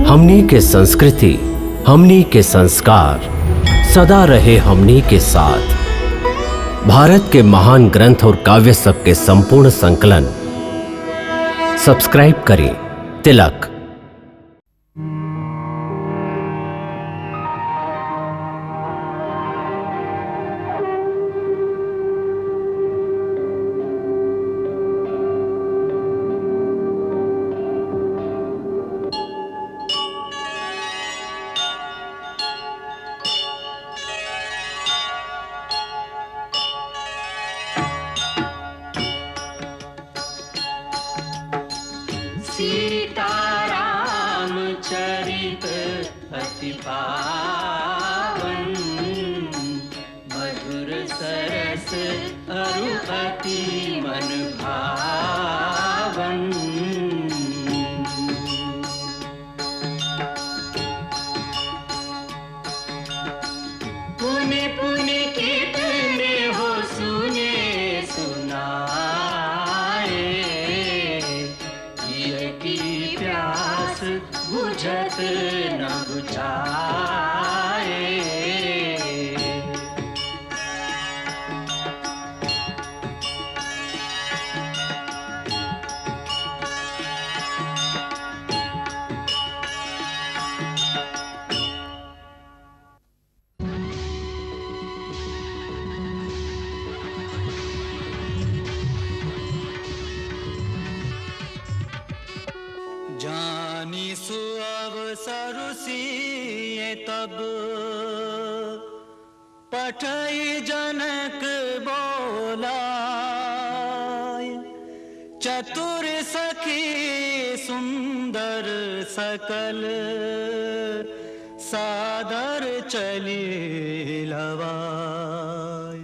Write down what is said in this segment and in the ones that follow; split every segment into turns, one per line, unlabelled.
हमनी के संस्कृति, हमनी के संस्कार सदा रहे हमनी के साथ। भारत के महान ग्रंथ और काव्य सब के संपूर्ण संकलन सब्सक्राइब करें तिलक।
सीताराम चरित अति पावन, मधुर सरस अरु अति मन भावन। पुनि पुनि कितने हो सुने सुनाए, की प्यास बुझत न बुझाए।
जानी सुअवसर सिए तब पठई जनक बोलाय। चतुर सखी सुंदर सकल सादर चली लवाय।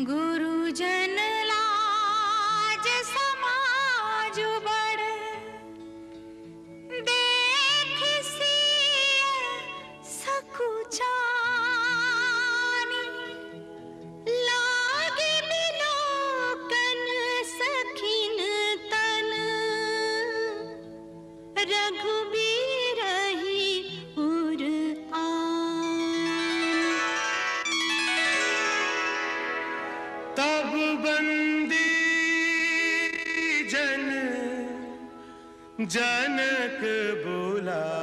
गुरुजन लाज समाज बड़, देख सिय सकुचानी। लागे बिलोकन सखिन तन, रघुबीर ही उर
तब बंदी जन जनक बुलाए।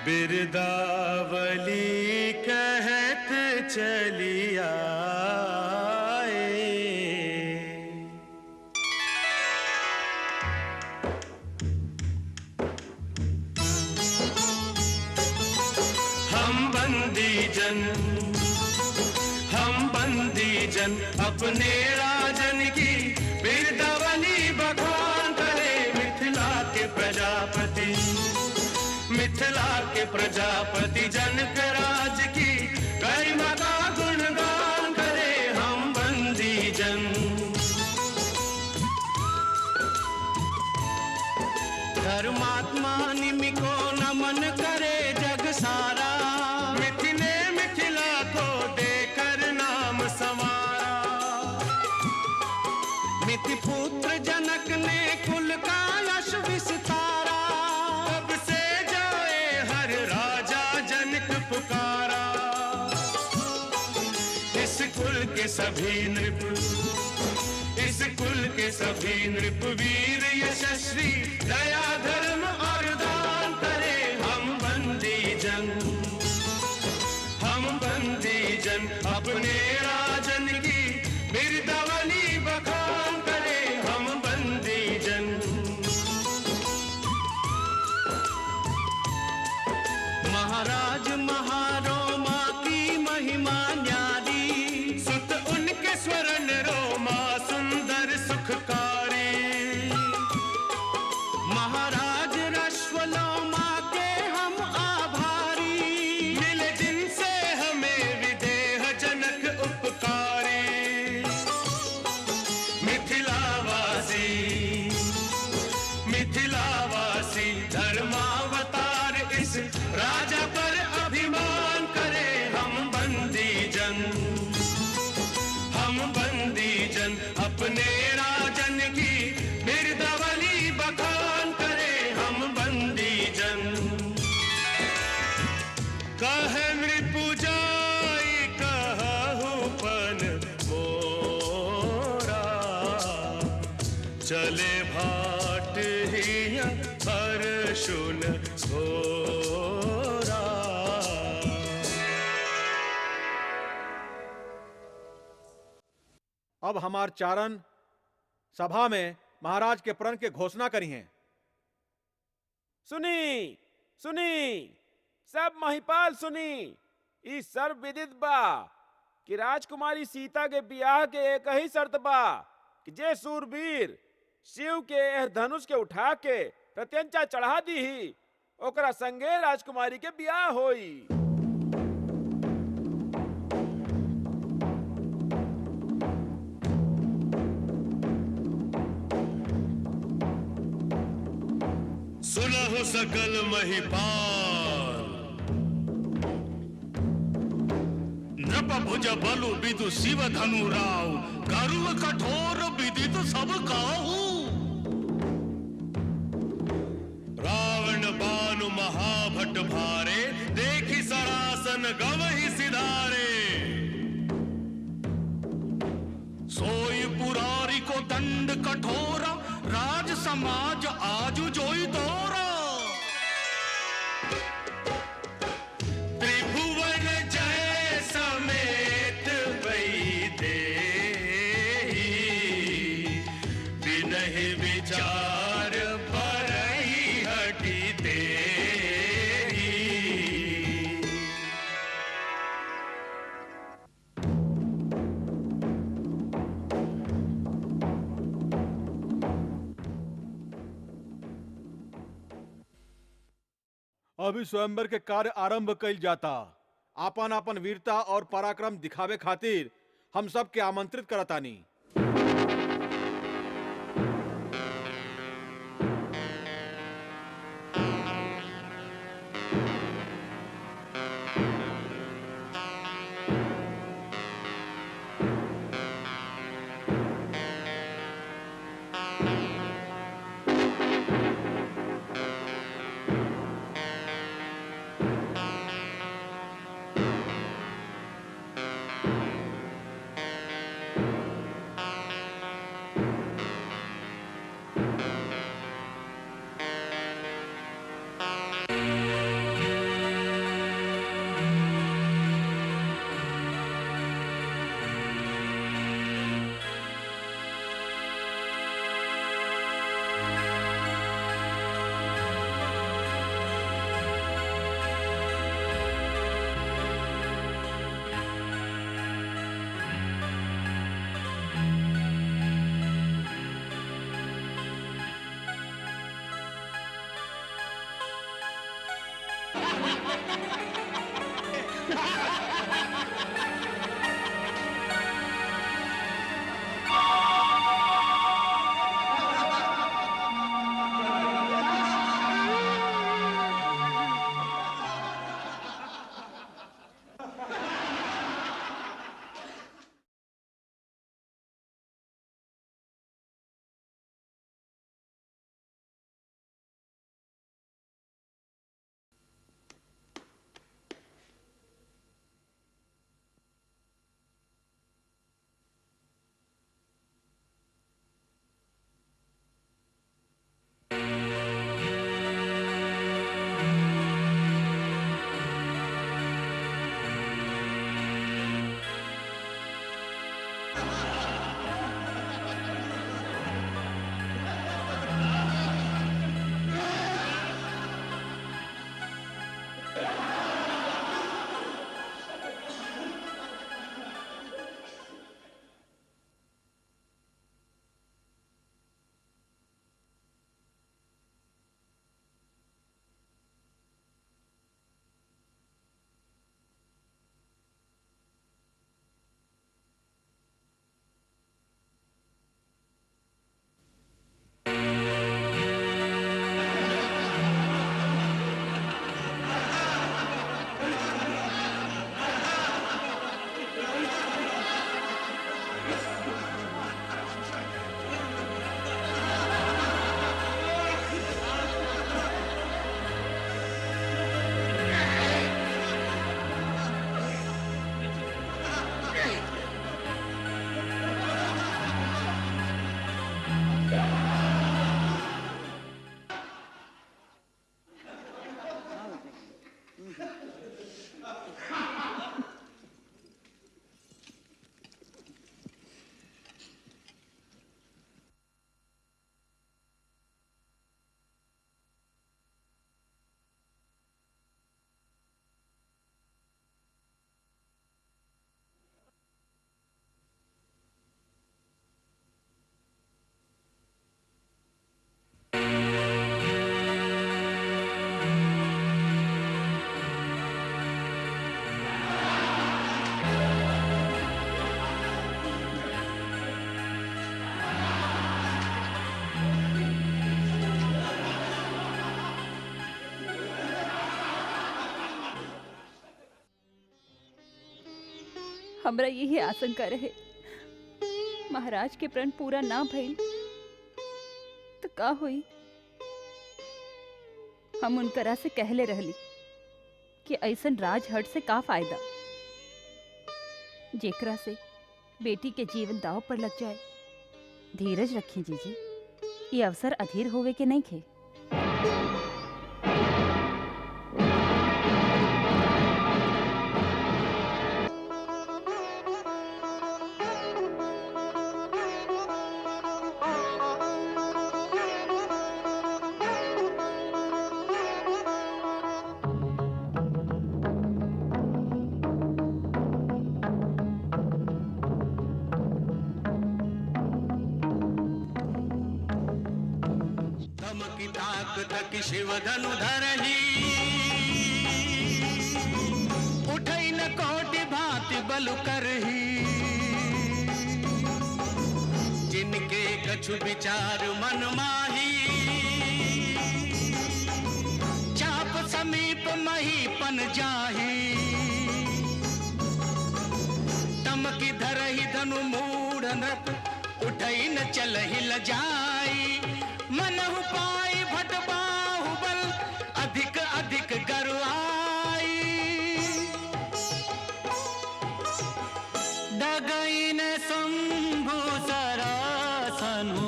बिरदावली कहत चली आए। हम बंदी जन अपने राजन की बिरदावली बखान करे। मिथिला के के प्रजापति, मिथिला के प्रजापति जनक राज की गरिमा का गुणगान करे हम बंदी जन। धर्मात्मा निमि को नमन करे जग सारा, मिथिने मिथिला को देकर नाम संवारा। मिथि पुत्र जनक ने कुल का यश विस्तारा, तब से जाए हर राजा जनक पुकारा। इस कुल के सभी नृप, इस कुल के सभी नृप वीर यशस्वी, दया धर्म और दान करे हम बंदी जन। हम बंदी जन अपने राजन की बिरदावली बखान करे हम बंदी जन। महाराज महारोमा की महिमा न्यारी, सुत उनके स्वर्ण रोमा सुंदर सुखकारी। महाराज रश्वलोमा के हम आभारी, मिले जिनसे हमें विदेह जनक उपकारी। मिथिलावासी, मिथिलावासी धर्मावतार इस राजा पर अभिमान करे हम बंदी जन। हम बंदी जन अपने राजन की बिरदावली बखान करे हम बंदी जन। कहे नृपु जाई कहु पन मोरा, चले भाट हिया हर्षुन घोरा।
अब हमार चारण सभा में महाराज के प्रण के घोषणा करी हैं।
सुनी सुनी सब महिपाल सुनी, ई सर्व विदित बा कि राजकुमारी सीता के ब्याह के एक ही शर्त बा कि जे सूरवीर शिव के एह धनुष के उठा के प्रत्यंचा चढ़ा दी, ओकरा संगे राजकुमारी के ब्याह होई।
सुनहु सकल महिपाल, नृप भुज बलु विदु शिव धनु राव, गरुड़ कठोर विदित सब काहू। रावण बानु महाभट भारे, देखी सरासन गवहि सिधारे। सोई पुरारी को दंड कठोरा, राज समाज आजु जोई दौरा। त्रिभुवन जय समेत वही देहि, बिनहि विचार भरहि हटि देहि।
अभी स्वयंवर के कार्य आरंभ कइल जाता। आपन आपन वीरता और पराक्रम दिखावे खातिर हम सब के आमंत्रित करतानी।
हमरा यही आशंका रहे महाराज के प्रण पूरा ना भइल तो का हुई। हम उनकरा से कहले रहली कि ऐसन राजहट से का फायदा जेकरा से बेटी के जीवन दाव पर लग जाए। धीरज रखिए जीजी, ये अवसर अधीर होवे के नहीं खे।
की ताकत की शिव धनु धरही उठई न कोटि भांति बलु करही जिनके कछु विचार मन माही चाप समीप महीपन जाही तम की धरही धनु मूढ़ नृप उठई न चलहि लजाई मनहु पाई भट बाहुबल अधिक अधिक गरुआई डगई न शंभु सरासनु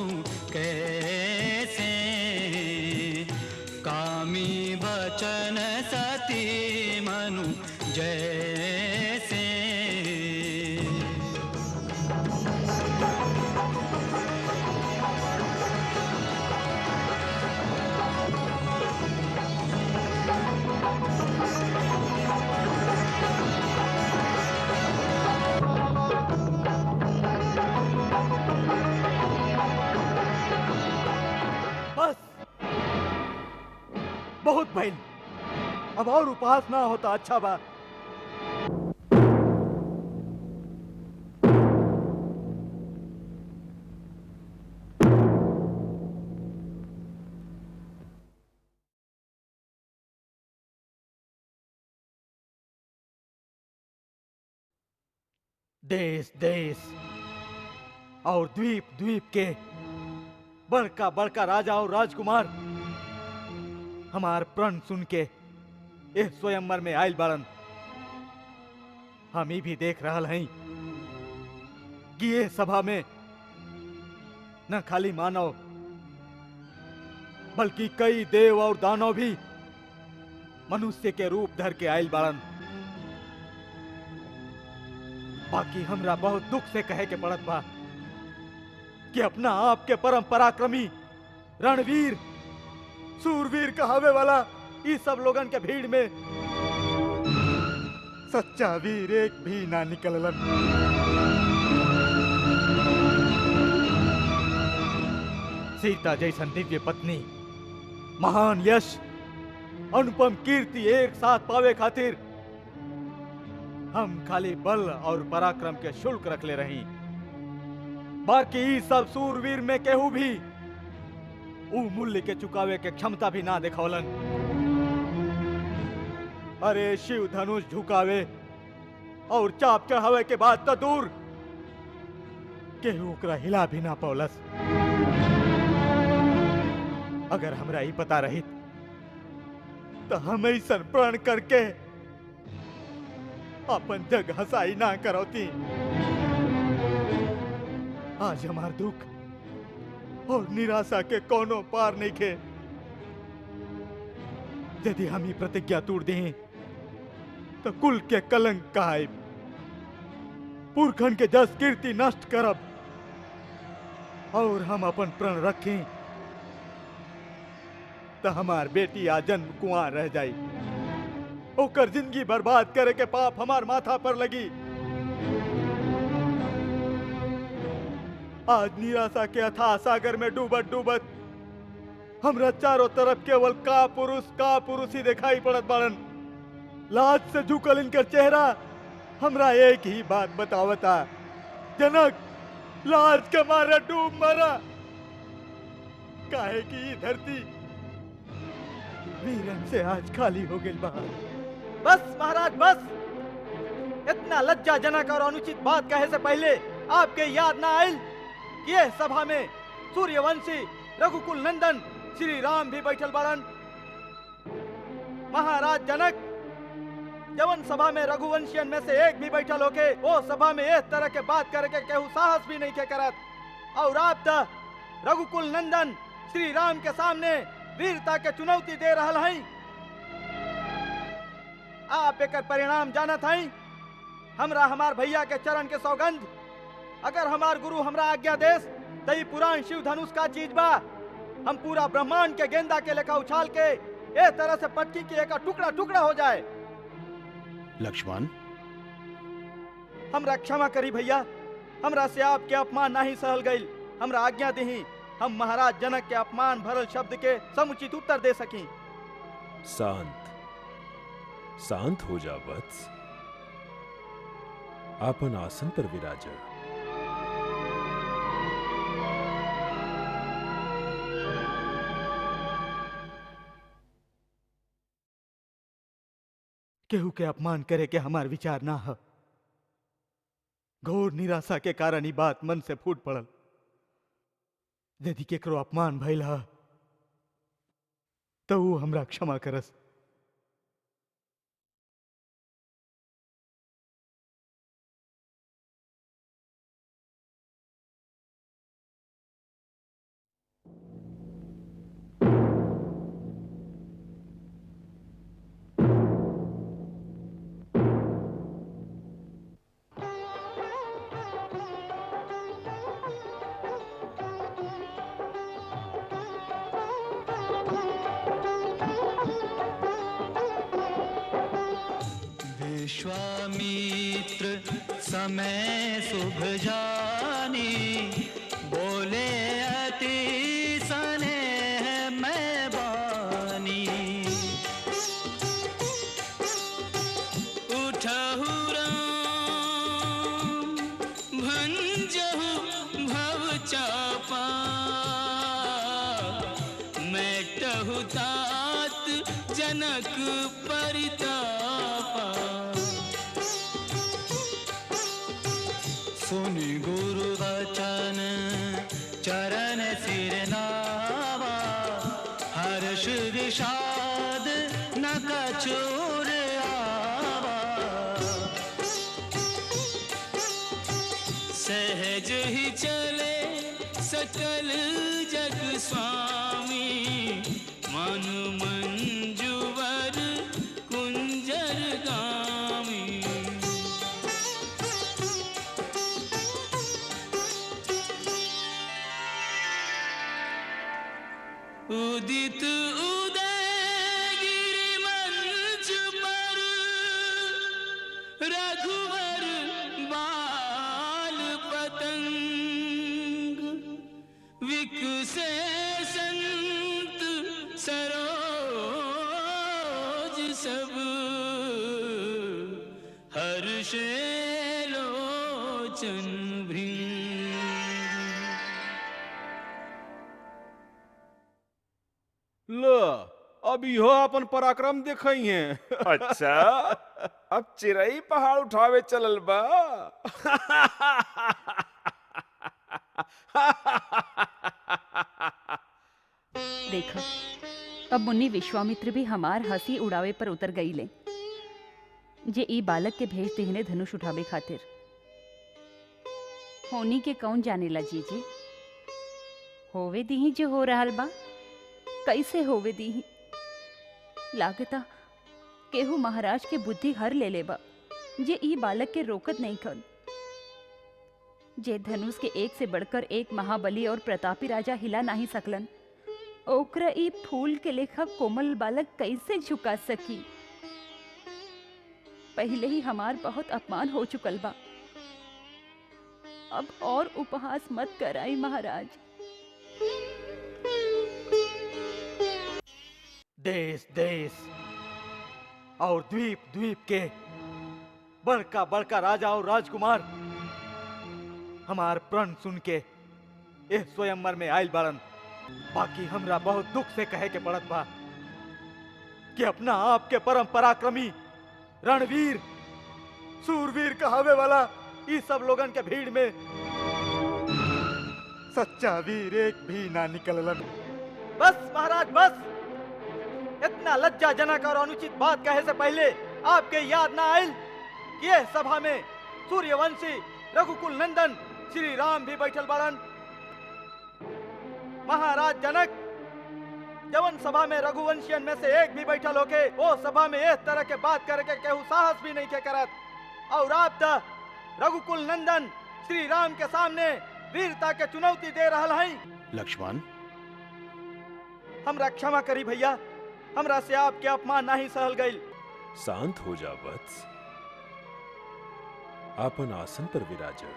कैसे कामी बचन सती मनु जैसे
बहुत भइल, अब और उपहास ना होता अच्छा बा। देश देश और द्वीप द्वीप के बड़का बड़का राजा और राजकुमार हमार प्रण सुन के इस स्वयंवर में आयल बारन। हम ही भी देख रहल हई कि ये सभा में न खाली मानव बल्कि कई देव और दानव भी मनुष्य के रूप धर के आयल बारन। बाकी हमरा बहुत दुख से कहे के पड़त बा कि अपना आप के परम पराक्रमी रणवीर सूरवीर कहावे वाला इस सब लोगन के भीड़ में सच्चा वीर एक भी ना निकललन। सीता जैसन दिव्य पत्नी, महान यश, अनुपम कीर्ति एक साथ पावे खातिर हम खाली बल और पराक्रम के शुल्क रख ले रही। बाकी सब सूरवीर में केहू भी ऊ मूल्य के चुकावे के क्षमता भी ना दिखौलन। अरे शिव धनुष झुकावे और चाप चढ़ावे के बाद तो दूर केहू ओकरा हिला भी ना पौलस। अगर हमरा ही पता रहित तो हम ऐसन प्रण करके अपन जग हसाई ना करौती। आज हमार दुख और निराशा के कोनो पार नहीं खे। यदि हम ही प्रतिज्ञा तोड़ दें तो कुल के कलंक कहाइब, पुरखन के जस कीर्ति नष्ट करब। और हम अपन प्रण रखें तो हमार बेटी आजन्म कुआं रह जाई। ओकर जिंदगी बर्बाद करे के पाप हमार माथा पर लगी। आज निराशा के अथाह सागर में डूबत डूबत हमरा चारों तरफ केवल का पुरुष ही दिखाई पड़त बाड़न। लाज से झुकल इनकर चेहरा हमरा एक ही बात बतावता, जनक लाज के मारे डूब मरा। काहे की ये धरती वीरन से आज खाली हो गई बा। बस महाराज बस, इतना लज्जाजनक और अनुचित बात कहे से पहले आपके याद ना आयल कि यह सभा में सूर्यवंशी रघुकुल नंदन श्री राम भी बैठल बारन। महाराज जनक, जवन सभा में रघुवंशियन में से एक भी बैठल होके वो सभा में इस तरह के बात करके केहू साहस भी नहीं के करत, और आप तो रघुकुल नंदन श्री राम के सामने वीरता के चुनौती दे रहल हैं। आप एक परिणाम जानत हैं। हमरा हमार भैया के चरण के सौगंध, अगर हमार गुरु हमरा आज्ञा देस तो ये पुराण शिव धनुष का चीज बा। हम पूरा ब्रह्मांड के गेंदा के लेखा उछाल के ए तरह से पटकी की एक टुकड़ा टुकड़ा हो जाए।
लक्ष्मण,
हमरा क्षमा करी भैया, हमरा से आपके अपमान नहीं सहल गई। हमरा आज्ञा दही, हम महाराज जनक के अपमान भरल शब्द के समुचित उत्तर दे सकी।
शांत हो जा वत्स, आपन आसन पर विराज।
केहू के अपमान करे के हमार विचार ना है। घोर निराशा के कारण ही बात मन से फूट पड़ल। यदि केकरो अपमान भइल है तो वो हमरा क्षमा करस।
विश्वामित्र समय शुभ जानी, बोले अति स्नेह मैं बानी। उठहु राम भंजहु भव चापा, मेटहु तात जनक परितापा। सुनि गुरु वचन चरण सिर नावा, हर्ष विषाद न कछुर आवा। सहज ही चले सकल जग स्वामी, मन मंजुवर कुंजर गामी। उदित उदय गिरि मंच पर, रघुवर बाल पतंग। विकसे संत सरोज सब, हर्षे लोचन भृंग।
लो, अब इहो अपन पराक्रम देखई है। अच्छा, अब चिरई पहाड़ उठावे चलल बा।
देखो, अब मुन्नी विश्वामित्र भी हमार हंसी उड़ावे पर उतर गई ले। जे ई बालक के भेज दिहने धनुष उठावे खातिर। होनी के कौन जानेला जीजी? होवे दीही जो हो रहल बा, कैसे होवे दीही? लागता केहू महाराज के बुद्धि हर ले लेबा, जे ई बालक के रोकत नहीं खन। जे धनुष के एक से बढ़कर एक महाबली और प्रतापी राजा हिला नहीं सकलन, ओकरा ई फूल के लेखा कोमल बालक कैसे झुका सकी? पहले ही हमार बहुत अपमान हो चुकल बा, अब और उपहास मत कराई महाराज।
देश देश और द्वीप द्वीप के बड़का बड़का राजा और राजकुमार हमार प्रण सुन के इस स्वयंवर में आयल बारन। बाकी हमरा बहुत दुख से कहे के पड़त बा कि अपना आप के परम पराक्रमी रणवीर सूरवीर कहावे वाला इस सब लोगन के भीड़ में सच्चा वीर एक भी ना निकललन। बस महाराज बस, इतना लज्जाजनक और अनुचित बात कहे से पहले आपके याद ना आयल कि यह सभा में सूर्यवंशी रघुकुल नंदन श्री राम भी बैठल बाड़न। महाराज जनक, जवन सभा में रघुवंशियन में से एक भी बैठल होके वो सभा में इस तरह के बात करके केहू साहस भी नहीं के करत, और आप तो रघुकुल नंदन श्री राम के सामने वीरता के चुनौती दे रहल हैं।
लक्ष्मण,
हमरा क्षमा करी भैया, हमरा से आपके अपमान नहीं सहल गई।
शांत हो जा वत्स, आपन आसन पर विराजा।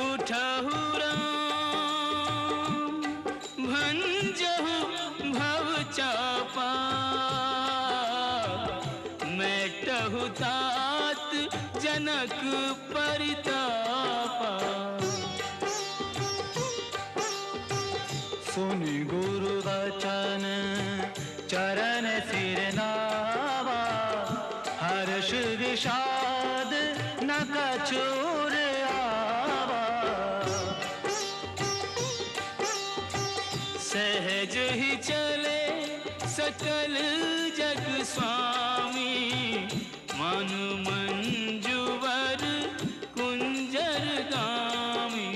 उठहु राम भंजहु भव चापा, मेटहु तात जनक परितापा। सुनि गुरु वचन चरण सिर नावा, हर्ष विषाद न कछु रे आवा। सहज ही चले सकल जग स्वामी, मनु मंजुवर कुंजर गामी।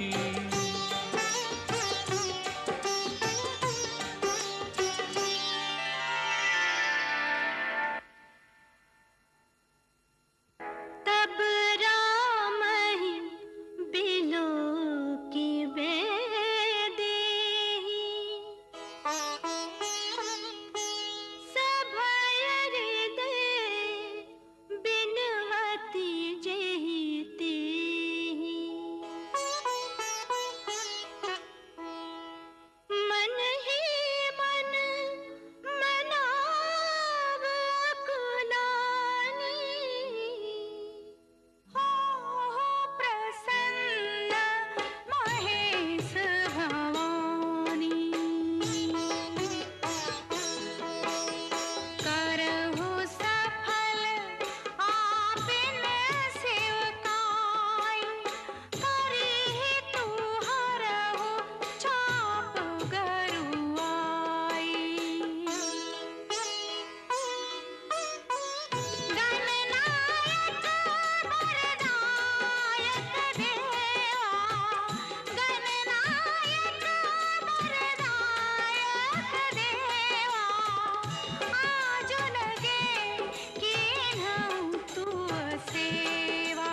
तब राम ही बिलो की बेदेही, सभय हृदय बिनवती जेहि तेहि। मन ही मन मनाव अकुलानी, हो प्रसन्न महेश भवानी। करहु सफल आपिन सेवकाई, करिहि तू हरहु चाप गरुआई। गणनायक वरदायक देवा, गणनायक वरदायक देवा। आज लगे कीन्हऊ तू सेवा,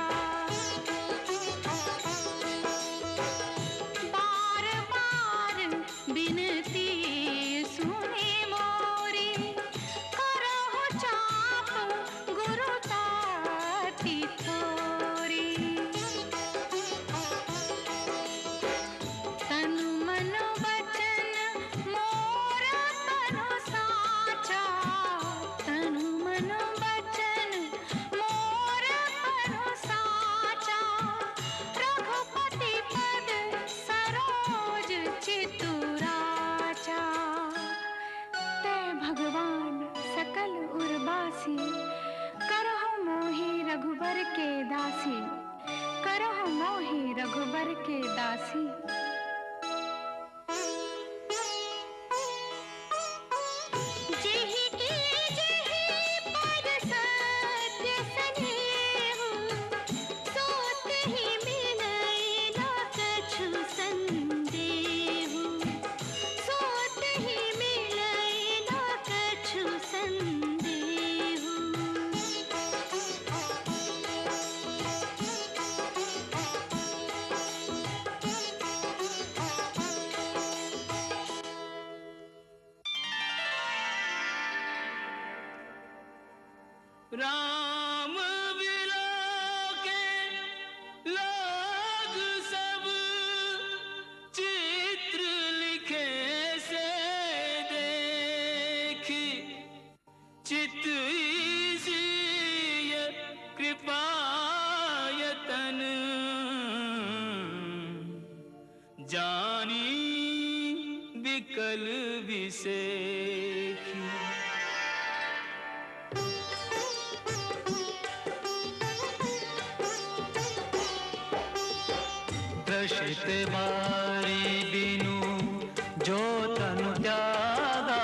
बार बार बिनती सुने मोरी। करहु चाप गुरु ताती थोरी, तनु मन वचन मोर तनु साचा। तनु मन वचन मोर तनु साचा, रघुपति पद सरोज चितुराचा। ते भगवान सकल उर्वासी, करहु मोहि रघुबर के दासी। करहु मोहि रघुबर के दासी। जेहि की जेहि पर सत्य सनेहु, सोतहि मिलई न कछु संदेहु। सोतहि मिलई न कछु संदेहु।
राम विलोके लोग सब, चित्र लिखे से देखी। चित ईसीय कृपायतन, जानी सकल विसेखी। त्रसित बारी बिनु जो तनु त्यागा,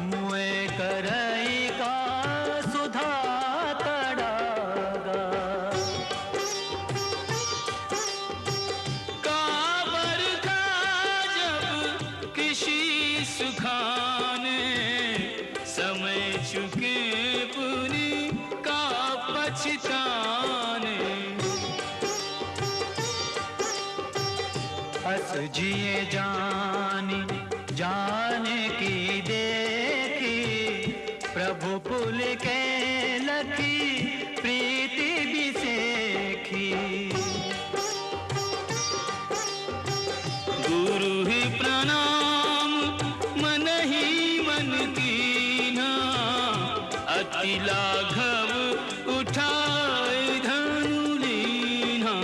मुए करई का सुधा तड़ागा। काबर का जब किसी सुखाने, समय चुके पुनि का पछताने। हस जिए जानी जाने की देखी, प्रभु पुल के लखी प्रीति बिसेखी। गुरु ही प्रणाम मन ही मन कीना, अति लाघव उठाए धनु लीना।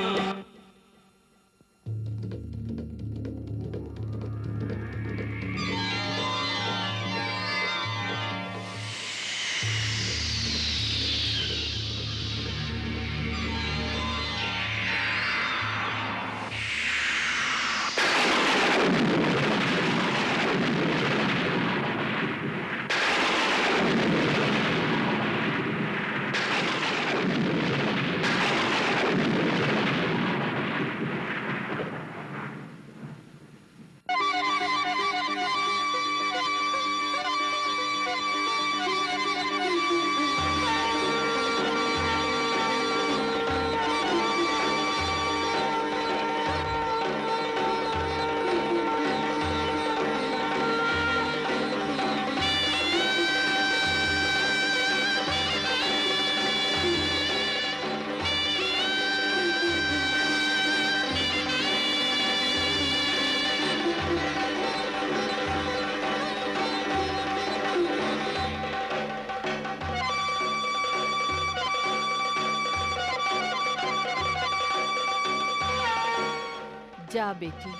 जा बेटी,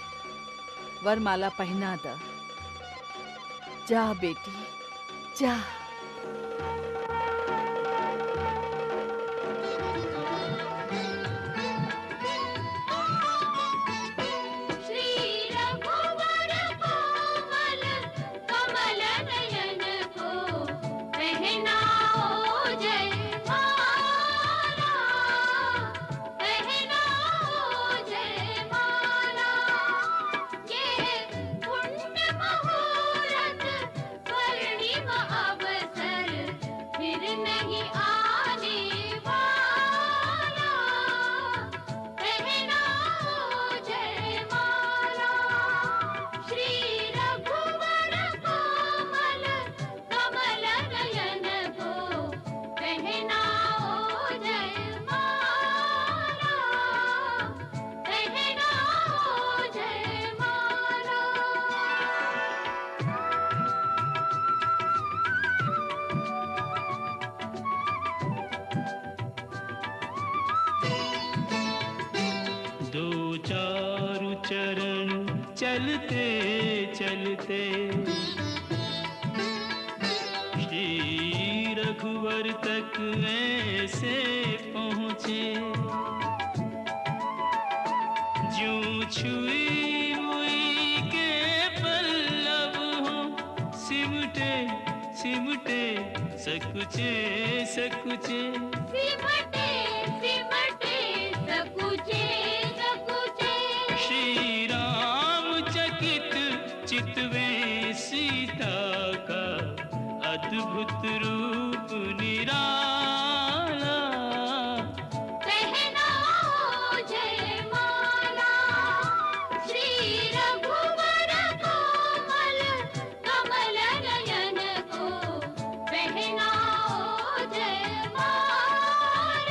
वरमाला पहना द। जा बेटी जा। चलते चलते श्री रघुवर तक ऐसे पहुँचे, ज्यों छुई मुई के पल्लव हो, सिमटे सिमटे सकुचे सकुचे,
सिमटे सिमटे सकुचे सकुचे।
श्री राम चकित चितवे सीता का अद्भुत रूप निराला,
पहनाओ जयमाला श्री रघुवर कोमल कमल नयन को, पहनाओ जयमाला।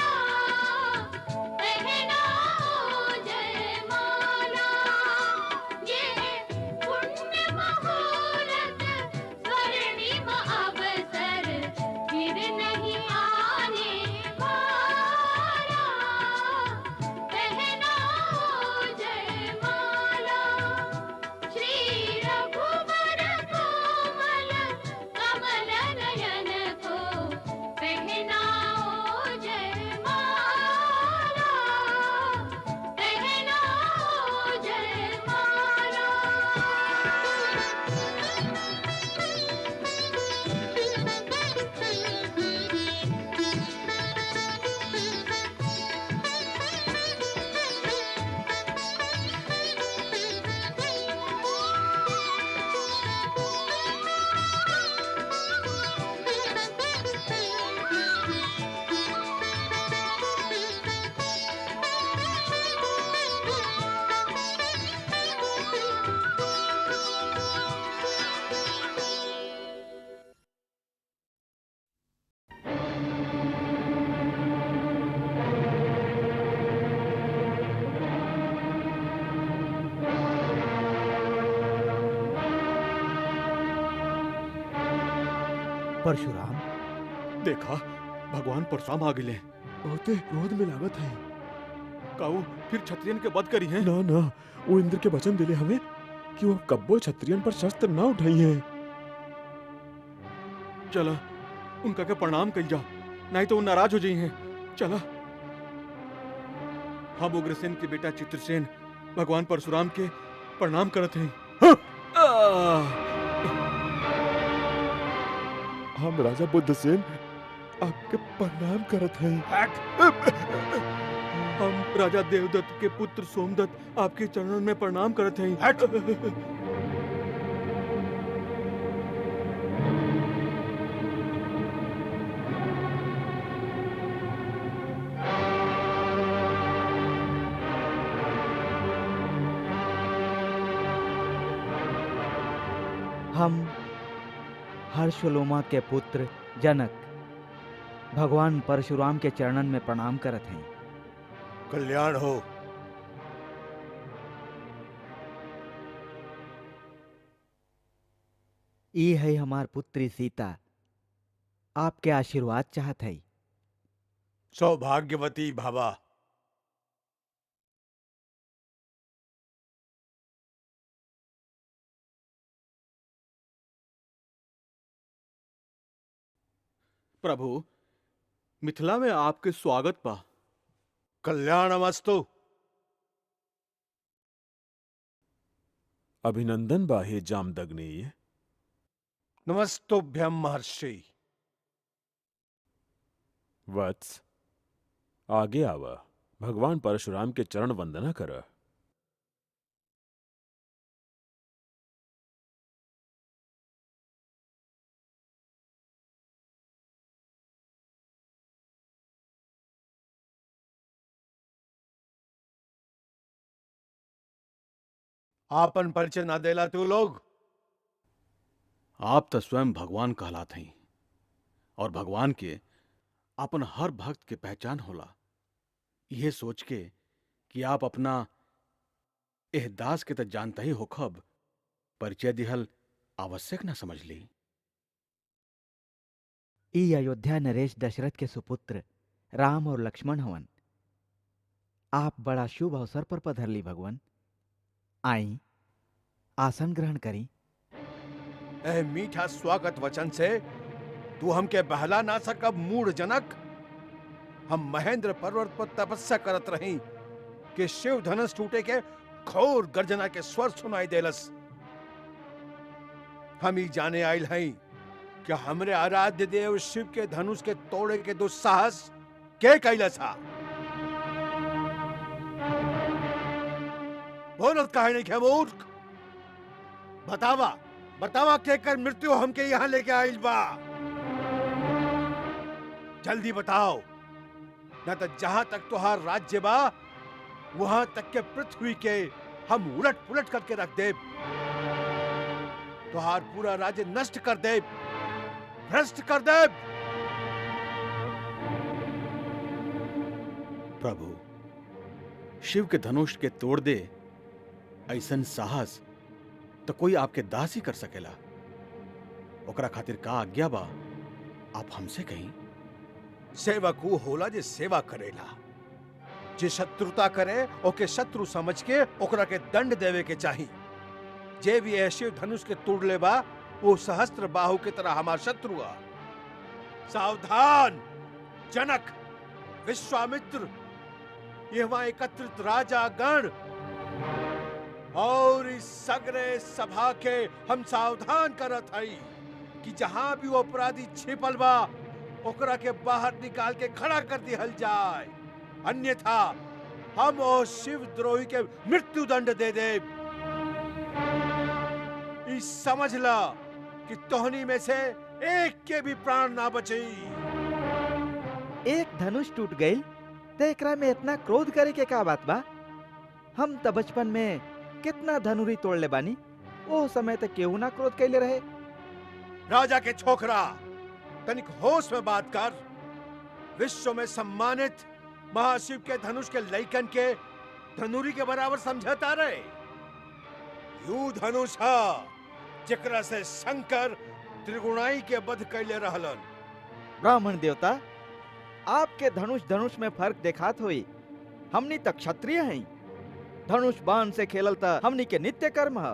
परशुराम,
देखा भगवान परशुराम आ गिले, बहुते क्रोध में लागत है।
काऊ फिर क्षत्रियन के वध करी हैं।
ना ना, वो इंद्र के वचन दिले हमें कि वो कब्बो क्षत्रियन पर शस्त्र ना उठाई हैं।
चला उनका के प्रणाम कल जा, नहीं तो वो नाराज हो जाई हैं। चला। हम उग्रसेन के बेटा चित्रसेन भगवान परशुराम के प्रणाम करत हैं।
हम राजा बुद्धसेन आपके प्रणाम करत हैं।
हम राजा देवदत्त के पुत्र सोमदत्त आपके चरणों में प्रणाम करत हैं।
हम हर्षलोमा के पुत्र जनक भगवान परशुराम के चरणन में प्रणाम करत हैं।
कल्याण हो।
ई है हमार पुत्री सीता, आपके आशीर्वाद चाहत है।
सौभाग्यवती भावा।
प्रभु, मिथिला में आपके स्वागत पा।
कल्याणमस्तु।
अभिनंदन बाहे जामदग्नेय।
नमस्तुभ्यम महर्षि।
वत्स, आगे आवा, भगवान परशुराम के चरण वंदना कर।
आपन परिचय ना देला तू लोग।
आप तो स्वयं भगवान कहलात हैं और भगवान के अपन हर भक्त के पहचान होला। यह सोच के कि आप अपना एह दास के तो जानता ही होखब, परिचय दिहल आवश्यक ना समझ ली।
ई अयोध्या नरेश दशरथ के सुपुत्र राम और लक्ष्मण हवन। आप बड़ा शुभ अवसर पर पधरली भगवान। आई, आसन ग्रहण करी।
ए मीठा स्वागत वचन से तू हमके बहला ना सकब मूढ़ जनक। हम महेंद्र पर्वत पर तपस्या करत रही कि शिव धनुष टूटे के घोर गर्जना के स्वर सुनाई देलस। हम ही जाने आयल हई कि हमरे आराध्य देव शिव के धनुष के तोड़े के दुस्साहस के कैलस हा। बोलत काहे नहीं खे मूर्ख? बतावा बतावा के कर मृत्यु हमके यहाँ लेके आइल बा। जल्दी बताओ, न तो जहां तक तुहार राज्य बा वहां तक के पृथ्वी के हम उलट पुलट करके रख दे। तुहार पूरा राज्य नष्ट कर दे, भ्रष्ट कर दे।
प्रभु, शिव के धनुष के तोड़ दे ऐसन साहस तो कोई आपके दास ही कर सकेला। ओकरा खातिर का आज्ञा बा, आप हमसे कहीं।
सेवक ऊ होला जे सेवा करेला। जे शत्रुता करे ओके शत्रु समझ के ओकरा के दंड देवे के चाही। जे भी ऐ शिव धनुष के तोड़ ले बा वो सहस्त्र बाहु की तरह हमार शत्रु आ। सावधान जनक, विश्वामित्र, यहाँ एकत्रित राजा गण और इस सगरे सभा के हम सावधान करत हई कि जहां भी वो अपराधी छिपल बा ओकरा के बाहर निकाल के खड़ा कर दिहल जाए, अन्यथा हम ओ शिव द्रोही के मृत्यु दंड दे दे। इस समझ ला कि तोहनी में से एक के भी प्राण ना बचे।
एक धनुष टूट गई तो एकरा में इतना क्रोध करे के का बात बा? हम तो बचपन में कितना धनुरी तोड़ ले बानी, वो समय तक केहू ना क्रोध कैले रहे।
राजा के छोकरा, तनिक होश में बात कर। विश्व में सम्मानित महाशिव के धनुष के लइकन के धनुरी के बराबर समझता रहे। यू धनुष हा जेकरा से शंकर
त्रिगुणाई के वध कैले रहलन।
ब्राह्मण देवता, आपके धनुष धनुष में फर्क देखात होई। हमनी तक क्षत्रिय हैं। धनुष बाण से खेलल त हमनी के नित्य कर्म है।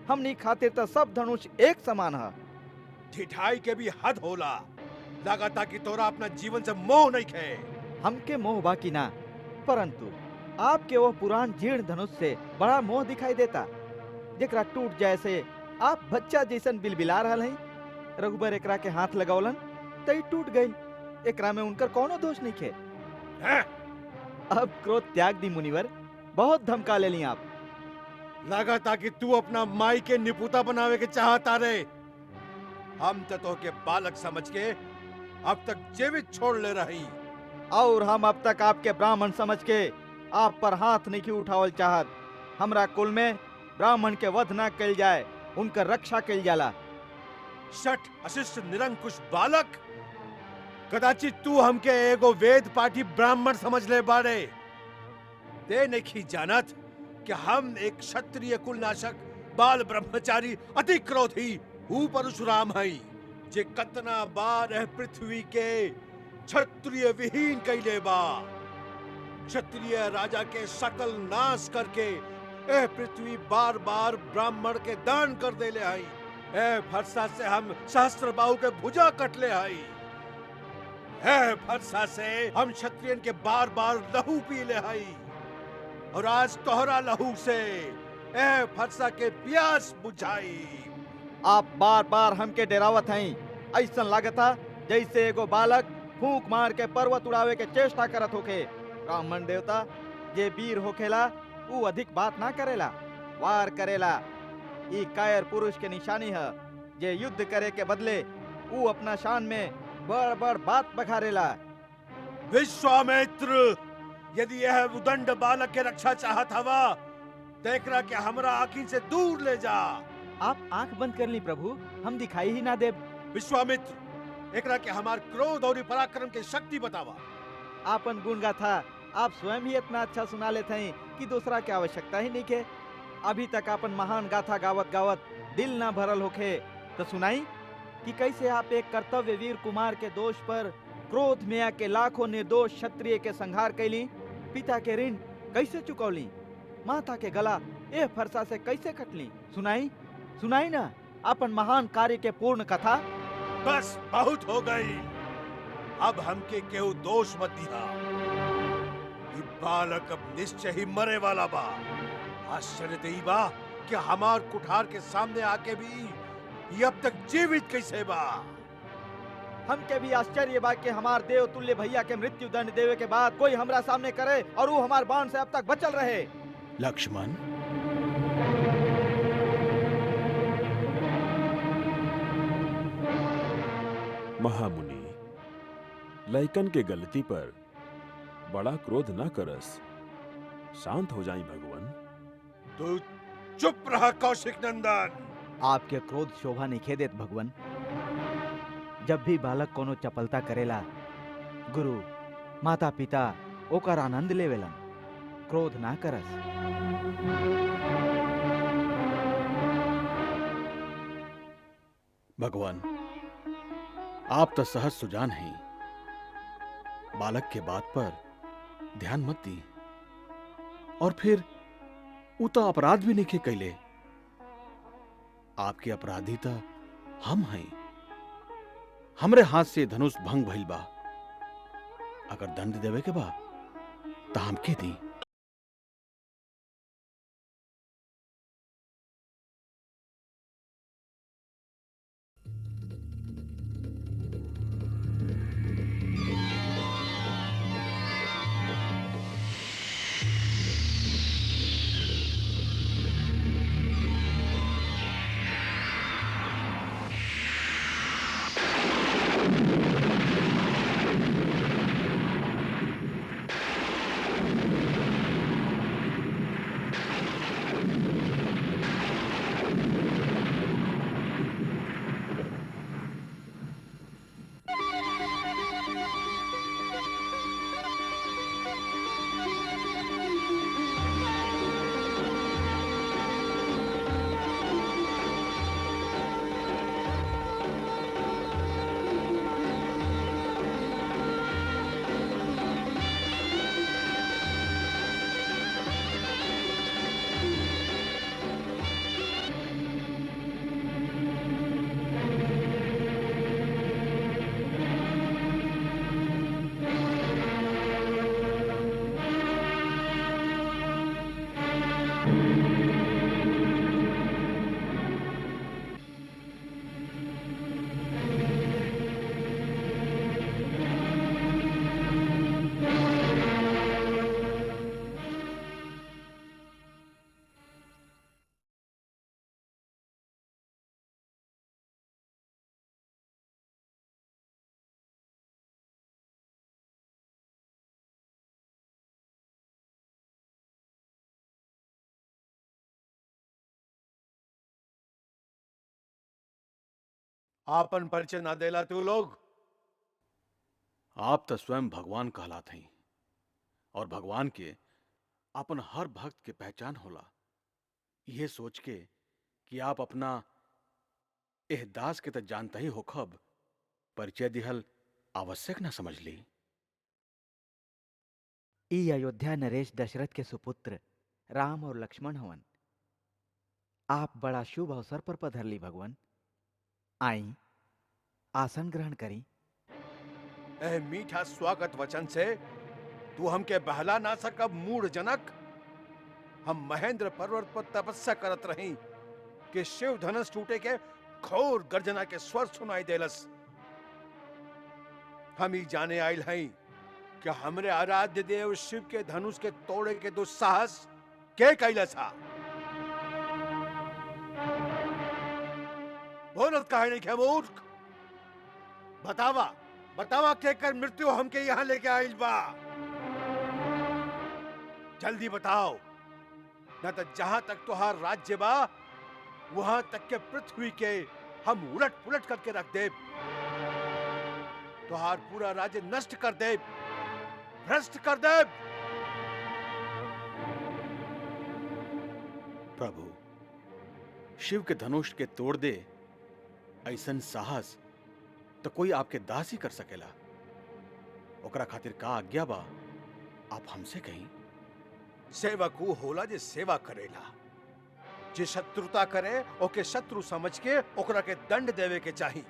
हमनी खातिर त सब धनुष एक समान है।
ठिठाई के भी हद होला। लगाता कि तोरा अपना जीवन से मोह नहीं खे।
हमके मोह बाकी ना, परंतु आपके वो पुरान जीर्ण धनुष से बड़ा मोह दिखाई देता, जेकरा टूट जाए से आप बच्चा जैसन बिलबिला रहल हैं। रघुबर एकरा के हाथ लगौलन तई टूट गई। एकरा में उनकर कोनो दोष नहीं खे। अब क्रोध त्याग दी मुनिवर, बहुत धमका ले ली आप।
लगाता कि तू अपना माई के निपुता बनावे के चाहता रे। हम तो के बालक समझ के अब तक जीवित छोड़ ले रही,
और हम अब तक आपके ब्राह्मण समझ के आप पर हाथ नहीं उठावल चाहत। हमरा कुल में ब्राह्मण के वध न कल जाए, उनकर रक्षा कल जाला।
शठ अशिष्ट निरंकुश बालक, कदाचित तू हमके एगो वेद पाठी ब्राह्मण समझ ले बारे। ते नहीं जानत कि हम एक क्षत्रिय कुलनाशक बाल ब्रह्मचारी अति क्रोधी हूँ परशुराम हई, जे कतना बार एह पृथ्वी के क्षत्रिय विहीन कैले बा। क्षत्रिय राजा के सकल नाश करके एह पृथ्वी बार बार ब्राह्मण के दान कर देले हई। एह फरसा से हम सहस्त्र बाहु के भुजा कटले हई। एह फरसा से हम क्षत्रियन के बार बार लहू पी ले हई, और आज तोहरा लहू से एह फरसा के प्यास बुझाई।
आप बार बार हमके डरावत हैं। ऐसा लागता जैसे एगो बालक फूंक मार के पर्वत उड़ावे के चेष्टा करत होके। ब्राह्मण देवता, जे वीर होखेला ऊ अधिक बात ना करेला, वार करेला। ई कायर पुरुष के निशानी है, जे युद्ध करे के बदले ऊ अपना शान में बड़ बड़ बात बखारेला।
विश्वामित्र, यदि यह उदंड बालक के रक्षा चाहत हवा, देखरा के हमरा आँखी से दूर ले जा।
आप आंख बंद कर ली प्रभु, हम दिखाई ही ना दे।
विश्वामित्र, एकरा के हमार क्रोध और पराक्रम के शक्ति बतावा।
आपन गुण गाथा आप स्वयं ही इतना अच्छा सुना लेते हैं कि दूसरा की आवश्यकता ही नहीं के। अभी तक आपन महान गाथा गावत गावत दिल ना भरल होखे, तो सुनाई कि कैसे आप एक कर्तव्य वीर कुमार के दोष पर क्रोध में आके लाखों निर्दोष क्षत्रिय के संहार कैली, पिता के ऋण कैसे चुकौली, माता के गला ए फरसा से कैसे कटली। सुनाई सुनाई ना अपन महान कार्य के पूर्ण कथा।
बस बहुत हो गई, अब हमके केहू दोष मत दिया। ये बालक अब निश्चय ही मरे वाला बा। आश्चर्य देई बा कि हमार कुठार के सामने आके भी ये अब तक जीवित कैसे बा।
हमके भी आश्चर्य बा कि हमार देव तुल्य भैया के मृत्यु दंड देवे के बाद कोई हमरा सामने करे और वो हमार बाण से अब तक बचल रहे।
लक्ष्मण,
महामुनि, लइकन के गलती पर बड़ा क्रोध न करस, शांत हो जाई भगवान।
तू चुप रहा कौशिक नंदन।
आपके क्रोध शोभा नहीं देत भगवान। जब भी बालक कोनो चपलता करेला, गुरु माता पिता ओकर आनंद लेवेलन, क्रोध ना करस।
भगवान, आप तो सहज सुजान हैं। बालक के बात पर ध्यान मत दी, और फिर उता अपराध भी नहीं कैले। आपके अपराधी तो हम हैं। हमरे हाथ से धनुष भंग भइल बा। अगर दंड देवे के बा तो हमके दी।
आपन परिचय ना देला तू लोग।
आप तो स्वयं भगवान कहलात हैं और भगवान के अपन हर भक्त के पहचान होला। यह सोच के कि आप अपना एह दास के तो जानता ही होखब, परिचय दिहल आवश्यक ना समझ ली।
ई अयोध्या नरेश दशरथ के सुपुत्र राम और लक्ष्मण हवन। आप बड़ा शुभ अवसर पर पधरली भगवान। आई आसन ग्रहण करी।
एह मीठा स्वागत वचन से तू हमके बहला ना सकब मूढ़ जनक। हम महेंद्र पर्वत पर तपस्या करत रही कि शिव धनुष टूटे के घोर गर्जना के स्वर सुनाई देलस। हम ही जाने आयल हई कि हमरे आराध्य देव शिव के धनुष के तोड़े के दुस्साहस के कैलस हा। बोलत काहे नहीं खे मूर्ख? बतावा बतावा के कर मृत्यु हमके यहाँ लेके आइल बा। जल्दी बताओ, न तो जहां तक तुहार राज्य बा वहां तक के पृथ्वी के हम उलट पुलट करके रख दे। तुहार पूरा राज्य नष्ट कर दे, भ्रष्ट कर दे।
प्रभु, शिव के धनुष के तोड़ दे ऐसन साहस तो कोई आपके दास ही कर सकेला। ओकरा खातिर का आज्ञा बा, आप हमसे कहीं।
सेवक ऊ होला जे सेवा करेला, जे शत्रुता करे ओके शत्रु समझ के ओकरा के दंड देवे के चाही।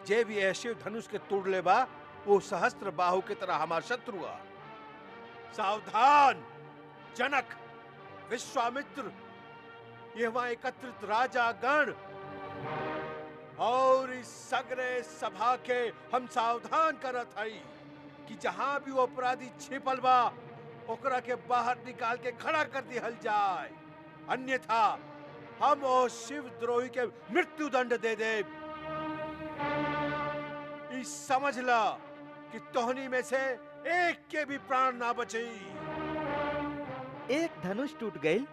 जे भी ऐ शिव धनुष के तोड़ ले बा वो सहस्त्र बाहु की तरह हमार शत्रु आ। सावधान जनक, विश्वामित्र, यहाँ एकत्रित राजा गण और इस सगरे सभा के हम सावधान करत हई कि जहां भी वो अपराधी छिपल बा ओकरा के बाहर निकाल के खड़ा कर दिहल जाए, अन्यथा हम ओ शिव द्रोही के मृत्यु दंड दे दे। इस समझ ला कि तोहनी में से एक के भी प्राण ना बचे।
एक धनुष टूट गई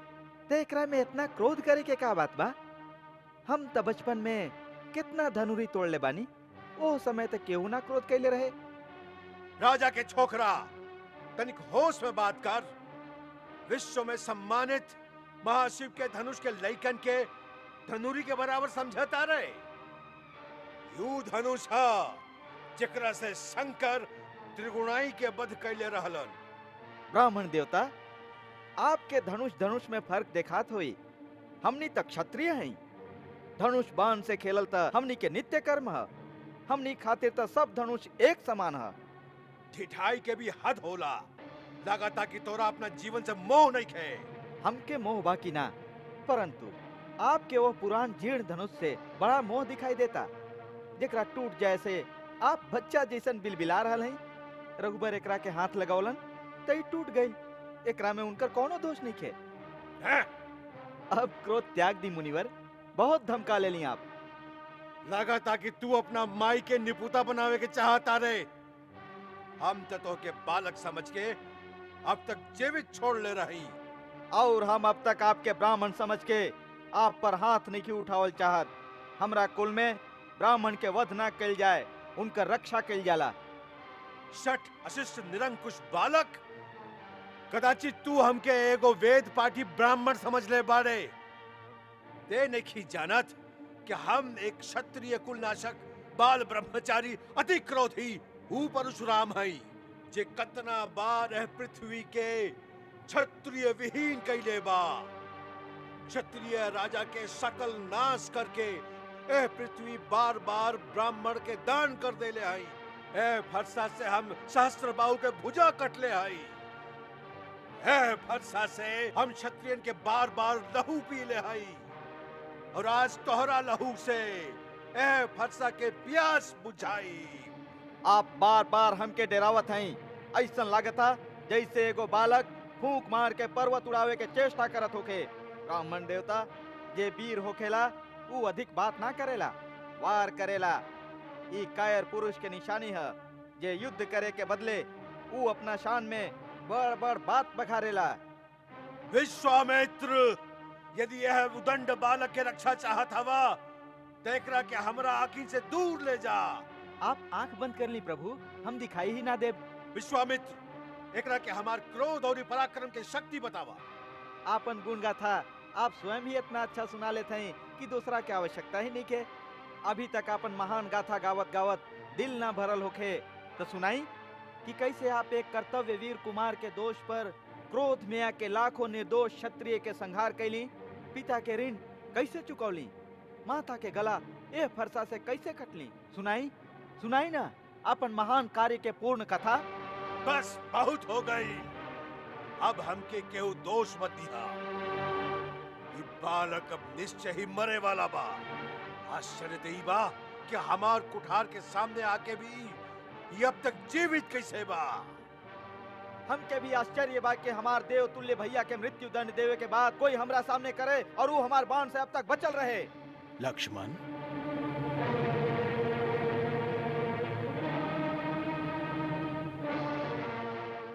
तो एकरा में इतना क्रोध करे के का बात बा? हम तो बचपन में कितना धनुरी तोड़ ले बानी, ओ समय तक केहू ना क्रोध कैले रहे।
राजा के छोकरा, तनिक होश में बात कर। विश्व में सम्मानित महाशिव के धनुष के लइकन के धनुरी के बराबर समझता रहे। यू धनुष हा जेकरा से शंकर त्रिगुणाई के वध कैले रहलन।
ब्राह्मण देवता, आपके धनुष धनुष में फर्क देखात होई। हमनी तक क्षत्रिय हैं। धनुष बाण से खेलल त हमनी के नित्य कर्म है। हमनी खातिर त सब धनुष एक समान है।
ठिठाई के भी हद होला। लगाता कि तोरा अपना जीवन से मोह नहीं खे।
हमके मोह बाकी ना, परंतु आपके वो पुरान जीर्ण धनुष से बड़ा मोह दिखाई देता, जेकरा टूट जाए से आप बच्चा जैसन बिलबिला रहल हैं। रघुबर एकरा के हाथ लगावलन तो ई टूट गई। एकरा में उनकर कोनो दोष नहीं खे। अब क्रोध त्याग दी मुनिवर, बहुत धमका ले ली आप।
लगाता कि तू अपना माई के निपुता बनावे के चाहता रे। हम तो के बालक समझ के अब तक जीवित छोड़ ले रही,
और हम अब तक आपके ब्राह्मण समझ के आप पर हाथ नहीं उठावल चाहत। हमरा कुल में ब्राह्मण के वध ना कल जाए, उनकर रक्षा कल जाला।
शठ अशिष्ट निरंकुश बालक, कदाचित तू हमके एगो वेद पाठी ब्राह्मण समझ ले बारे। ते नहीं जानत कि हम एक क्षत्रिय कुलनाशक बाल ब्रह्मचारी अति क्रोधी हूँ परशुराम हई, जे कतना बार है पृथ्वी के क्षत्रिय विहीन कैले बा। क्षत्रिय राजा के सकल नाश करके ए पृथ्वी बार बार ब्राह्मण के दान कर देले हई। ए फरसा से हम सहस्त्र बाहु के भुजा कटले हई। ए फरसा से हम क्षत्रियन के बार बार लहू पी ले हई, और आज तोहरा लहू से ए फरसा के प्यास बुझाई।
आप बार बार हमके डरावत हैं। ऐसा लागता जैसे एगो बालक फूंक मार के पर्वत उड़ावे के चेष्टा करत होके। ब्राह्मण देवता, जे वीर होखेला वो अधिक बात ना करेला, वार करेला। ई कायर पुरुष के निशानी है, जे युद्ध करे के बदले वो अपना शान में बड़ बड़ बात बखारेला।
विश्वामित्र, यदि यह उदंड बालक के रक्षा चाहत हवा तेकरा के हमरा आँखी से दूर ले जा।
आप आंख बंद कर ली प्रभु, हम दिखाई ही ना दे।
विश्वामित्र, एकरा के हमार क्रोध और पराक्रम के शक्ति बतावा।
आपन गुण गाथा आप स्वयं ही इतना अच्छा सुना लेते हैं कि दूसरा की आवश्यकता ही नहीं के। अभी तक अपन महान गाथा गावत गावत दिल ना भरल होखे तो सुनाई कि कैसे आप एक कर्तव्य वीर कुमार के दोष पर क्रोध में आके लाखों निर्दोष क्षत्रिय के संहार कैली, पिता के ऋण कैसे चुकौली, माता के गला ए फरसा से कैसे कटली। सुनाई सुनाई ना अपन महान कार्य के पूर्ण कथा।
बस बहुत हो गई, अब हमके केहू दोष मत दिया। ये बालक अब निश्चय ही मरे वाला बा। आश्चर्य देई बा कि हमार कुठार के सामने आके भी ये अब तक जीवित कैसे बा।
हमके भी आश्चर्य बा कि हमार देव तुल्य भैया के मृत्यु दंड देवे के बाद कोई हमरा सामने करे और वो हमार बाण से अब तक बचल रहे।
लक्ष्मण,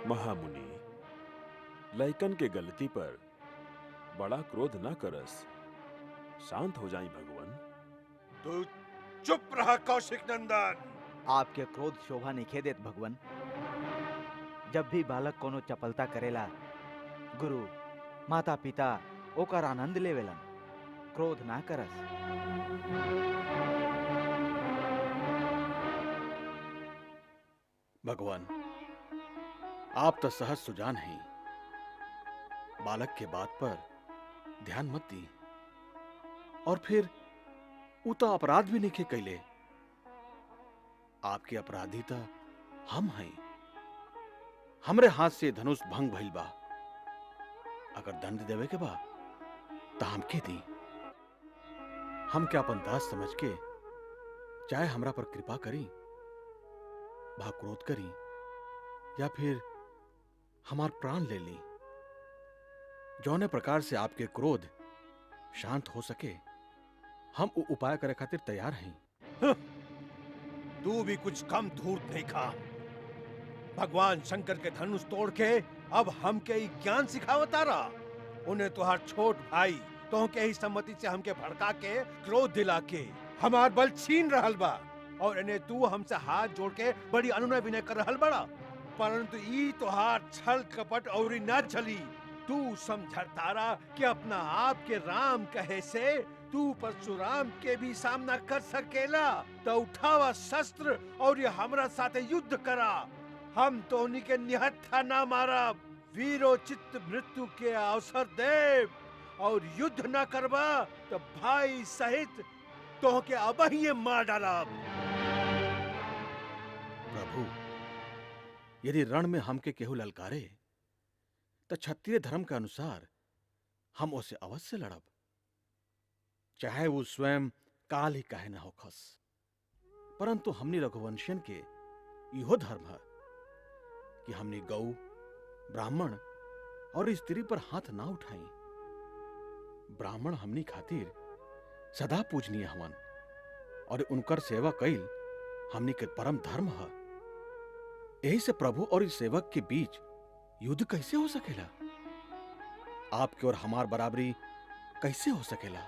महामुनि, लैकन के गलती पर बड़ा क्रोध न करस, शांत हो जाई भगवान।
तू चुप रहा कौशिक नंदन।
आपके क्रोध शोभा नहीं खेदेत भगवान। जब भी बालक कोनो चपलता करेला, गुरु माता पिता ओकर आनंद लेवेलन, क्रोध ना करस।
भगवान, आप तो सहज सुजान हैं। बालक के बात पर ध्यान मत दी। और फिर उता अपराध भी नहीं कैले। आपके अपराधी तो हम हैं। हमरे हाथ से धनुष भंग भइल बा। अगर दंड देवे के बा तो हमके दी। हम क्या अपन दास समझ के चाहे हमरा पर कृपा करी, भा क्रोध करी, या फिर हमार प्राण ले ली। जौने प्रकार से आपके क्रोध शांत हो सके, हम उपाय करे खातिर तैयार हैं।
तू भी कुछ कम धूर्त नहीं खा। भगवान शंकर के धनुष तोड़ के अब हमके ही ज्ञान सिखावता रहा। उन्हें तुहार छोट भाई तो के ही सम्मति से हमके भड़का के क्रोध दिला के हमार बल छीन रहल बा, और इन्हें तू हमसे हाथ जोड़ के बड़ी अनुनय विनय कर रहल बड़ा। परंतु ई तुहार छल कपट और न चली। तू समझतारा कि अपना आप के राम कहे से तू परशुराम के भी सामना कर सकेला, तो उठावा शस्त्र और ये हमरा साथे युद्ध करा। हम तो उन्हीं के निहत्था ना मारा, वीरोचित मृत्यु के अवसर दे, और युद्ध ना करबा तो भाई सहित तो के अब ही मार डाला।
प्रभु, यदि रण में हमके केहू ललकारे तो क्षत्रिय धर्म के अनुसार हम उसे अवश्य लड़ब, चाहे वो स्वयं काल ही काहे न होखस। परंतु हमनी रघुवंशियन के इहो धर्म है कि हमनी गौ, ब्राह्मण और स्त्री पर हाथ ना उठाई। ब्राह्मण हमनी खातिर सदा पूजनीय हवन, और उनकर सेवा कईल हमनी के परम धर्म है। यही से प्रभु और इस सेवक के बीच युद्ध कैसे हो सकेला? आपके और हमार बराबरी कैसे हो सकेला?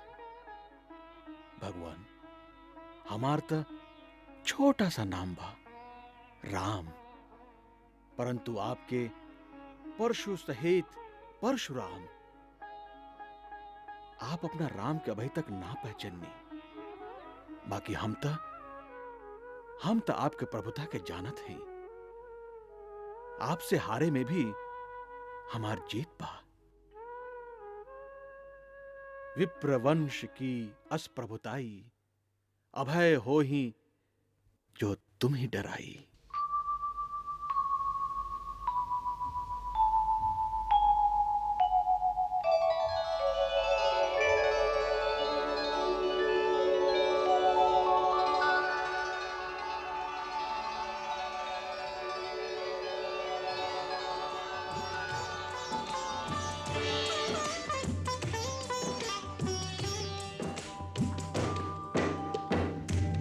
भगवान, हमार तो छोटा सा नाम बा, राम, परंतु आपके परशु सहित परशुराम। आप अपना राम के अभी तक ना पहचानी। बाकी हम तो आपके प्रभुता के जानत हैं। आपसे हारे में भी हमार जीत बा। विप्रवंश की असप्रभुताई, अभय हो ही जो तुम ही डराई।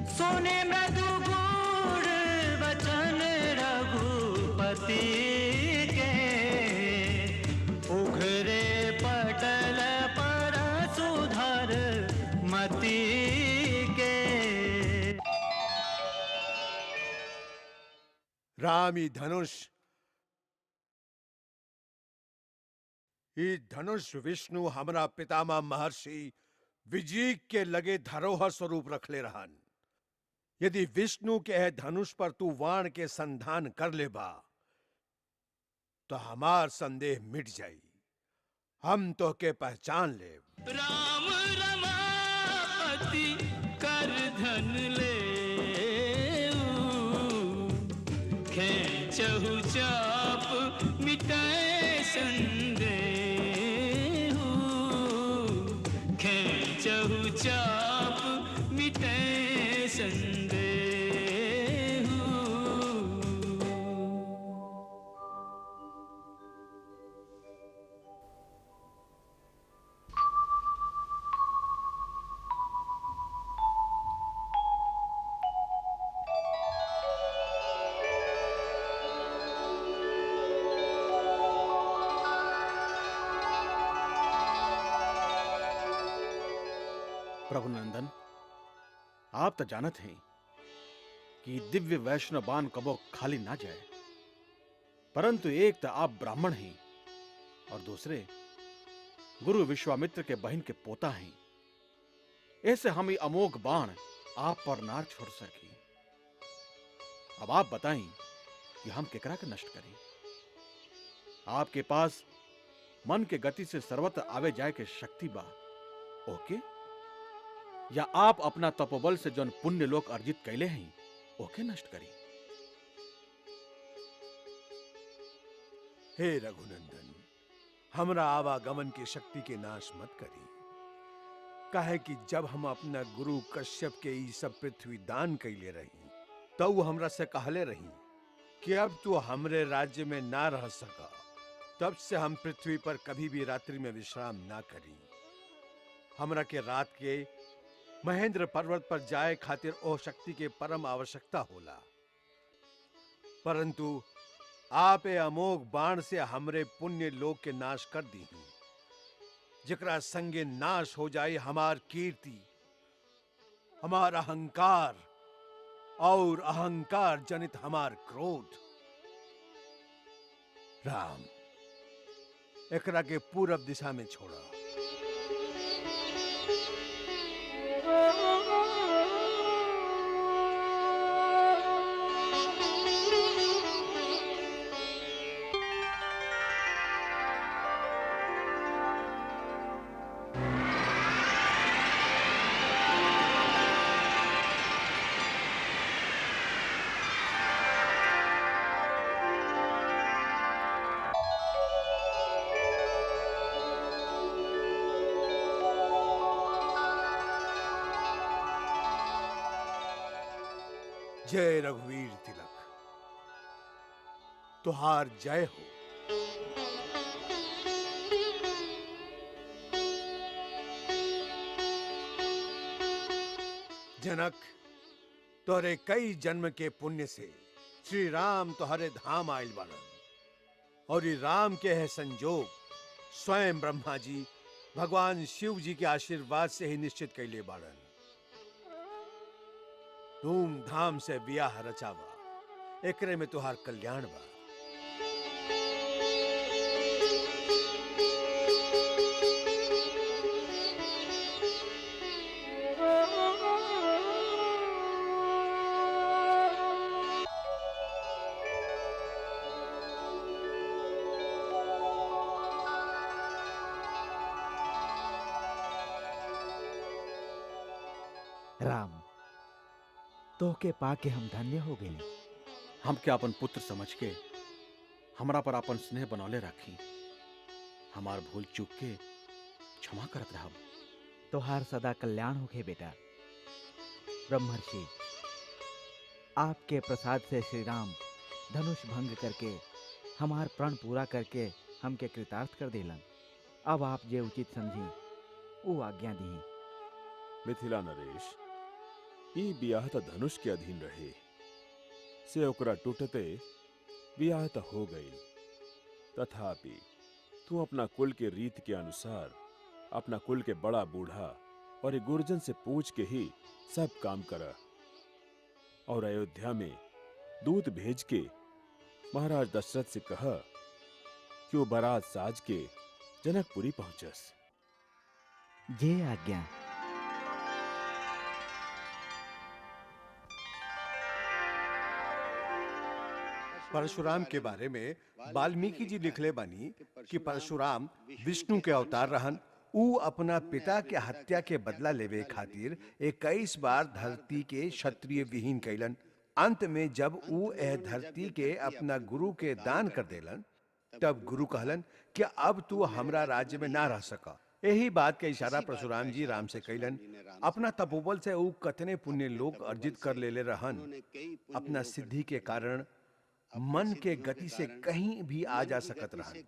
सोने मृदु गुण वचन रघुपति के, उघरे पटल पर सुधर मति के।
राम ई धनुष विष्णु हमरा पितामह महर्षि विजीक के लगे धरोहर स्वरूप रख ले रहन। यदि विष्णु के है धनुष पर तू वाण के संधान कर ले बा तो हमार संदेह मिट जाई, हम तो के पहचान ले।
राम रमापति कर धन ले खेचहु चाप मिटाए संदेह खेचहु चाप मिटाए संदेह।
प्रभुनंदन, आप तो जानत हैं कि दिव्य वैष्णव बाण कबो खाली ना जाए, परंतु एक तो आप ब्राह्मण हैं और दूसरे गुरु विश्वामित्र के बहन के पोता हैं। ऐसे हम ये अमोघ बाण आप पर ना छोड़ सके। अब आप बताएं कि हम केकरा के नष्ट करें। आपके पास मन के गति से सर्वत्र आवे जाए के शक्ति बा, ओके? या आप अपना तपोबल से जौन पुण्य लोक अर्जित कैले हैं ओके नष्ट करी।
हे रघुनंदन, हमरा आवागमन की शक्ति के नाश मत करी। काहे कि जब हम अपना गुरु कश्यप के ई सब पृथ्वी दान कैले रही तो वो हमरा से कहले रही कि अब तू हमरे राज्य में ना रह सका। तब से हम पृथ्वी पर कभी भी रात्रि में विश्राम ना करी। हमरा के रात के महेंद्र पर्वत पर जाए खातिर ओ शक्ति के परम आवश्यकता होला, परंतु आप ए अमोघ बाण से हमरे पुण्य लोक के नाश कर दी, जकरा संगे नाश हो जाए हमार कीर्ति, हमार अहंकार और अहंकार जनित हमार क्रोध। राम, एकरा के पूरब दिशा में छोड़ा। जय रघुवीर तिलक, तुहार जय हो। जनक, तोरे कई जन्म के पुण्य से श्री राम तोहरे धाम आयल बाड़न और ये राम के है संजोग स्वयं ब्रह्मा जी भगवान शिव जी के आशीर्वाद से ही निश्चित कैले बाड़न। धूमधाम से ब्याह रचावा, एकरे में तुहार कल्याण बा।
राम, तोहके पाके हम धन्य हो गए।
हम क्या अपन पुत्र समझ के हमरा पर अपन स्नेह बनौले रखी। हमार भूल चूक के क्षमा करत रहब।
तोहार सदा कल्याण होखे बेटा। ब्रह्मर्षि, आपके प्रसाद से श्री राम धनुष भंग करके हमार प्रण पूरा करके हमके कृतार्थ कर देलन। अब आप जे उचित समझी वो आज्ञा दी।
मिथिला नरेश, ई ब्याह त धनुष के अधीन रहे से ओकरा टूटते ब्याह त हो गई। तथापि तू अपना कुल के रीत के अनुसार अपना कुल के बड़ा बूढ़ा और एक गुर्जन से पूछ के ही सब काम करा और अयोध्या में दूत भेज के महाराज दशरथ से कहा कि वो बारात साज के जनकपुरी पहुंचस।
जे आज्ञा।
परशुराम के बारे में वाल्मीकि जी लिखले बानी कि परशुराम विष्णु के अवतार रहन। ऊ अपना पिता के हत्या के बदला लेवे खातिर 21 बार धरती के क्षत्रिय विहीन कैलन। अंत में जब ऊ एह धरती के अपना गुरु के दान कर देलन, तब गुरु कहलन कि अब तू हमरा राज्य में ना रह सका। यही बात के इशारा परशुराम जी राम से कैलन। अपना तपोबल से ऊ कतने पुण्य लोक अर्जित कर लेले रहन। अपना सिद्धि के कारण मन के गति से कहीं भी आ जा सकत रहन।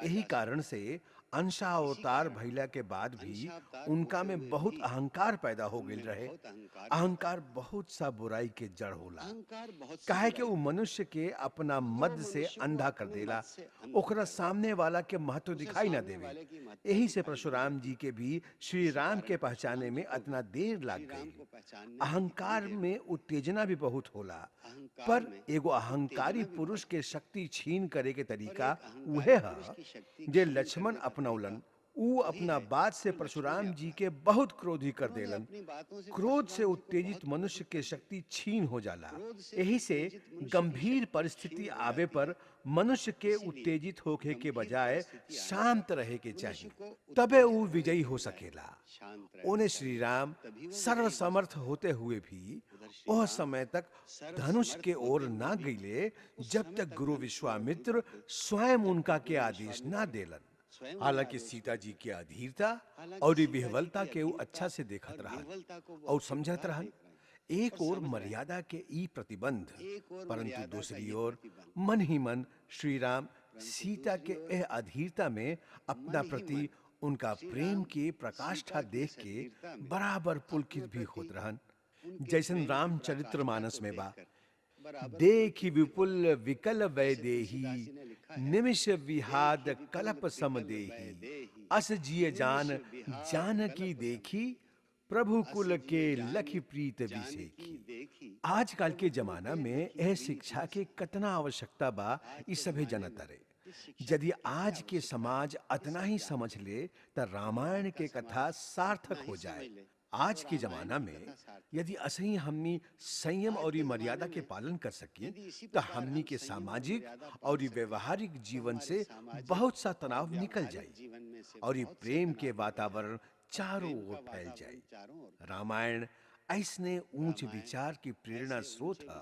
यही कारण से अंशा अवतार भइला के बाद भी उनका में बहुत अहंकार पैदा हो गई रहे। अहंकार बहुत सा बुराई के जड़ होला। काहे कि वो मनुष्य के अपना मद से अंधा कर देला, ओकरा सामने वाला के महत्व दिखाई ना देवे। यही से परशुराम जी के भी श्री राम के पहचाने में इतना देर लग गई। अहंकार में उत्तेजना भी बहुत होला, पर एगो अहंकारी पुरुष के शक्ति छीन करे के तरीका उहे है जे लक्ष्मण अपनौलन। ऊ अपना बात से परशुराम जी के बहुत क्रोधी कर देलन। क्रोध से उत्तेजित मनुष्य के शक्ति छीन हो जाला। यही से गंभीर परिस्थिति आवे पर मनुष्य के उत्तेजित होके के बजाय शांत रहे के चाहिए, तबे ऊ विजयी हो सकेला। उन्हें श्री राम सर्वसमर्थ होते हुए भी वह समय तक धनुष के ओर ना गईले जब तक गुरु विश्वामित्र स्वयं उनका के आदेश ना देलन। हालांकि सीता जी की अधीरता और विह्वलता के वो अच्छा से देखत रहन और समझत रहन। एक और मर्यादा के ई प्रतिबंध, परंतु दूसरी ओर मन ही मन श्री राम सीता के यह अधीरता में अपना प्रति उनका प्रेम के प्रकाष्ठा देख के बराबर पुलकित भी होत रहन। जैसन रामचरित्र मानस में बा, देखी विपुल विकल वैदेही, निमिष विहाद कलप समदेही, अस जिय जान जानकी देखी, प्रभु कुल के लखी प्रीत विसेखी। आजकल के जमाना में यह शिक्षा के कितना आवश्यकता बा इस सभे जनता रे। यदि आज के समाज अतना ही समझ ले तो रामायण के कथा सार्थक हो जाए। आज के जमाना में यदि असही हमनी संयम और मर्यादा के पालन कर सकी तो हमनी के सामाजिक और व्यवहारिक जीवन से बहुत सा तनाव निकल जाए और प्रेम के वातावरण चारों ओर फैल जाए। रामायण ऐसने ऊंच विचार की प्रेरणा स्रोत है।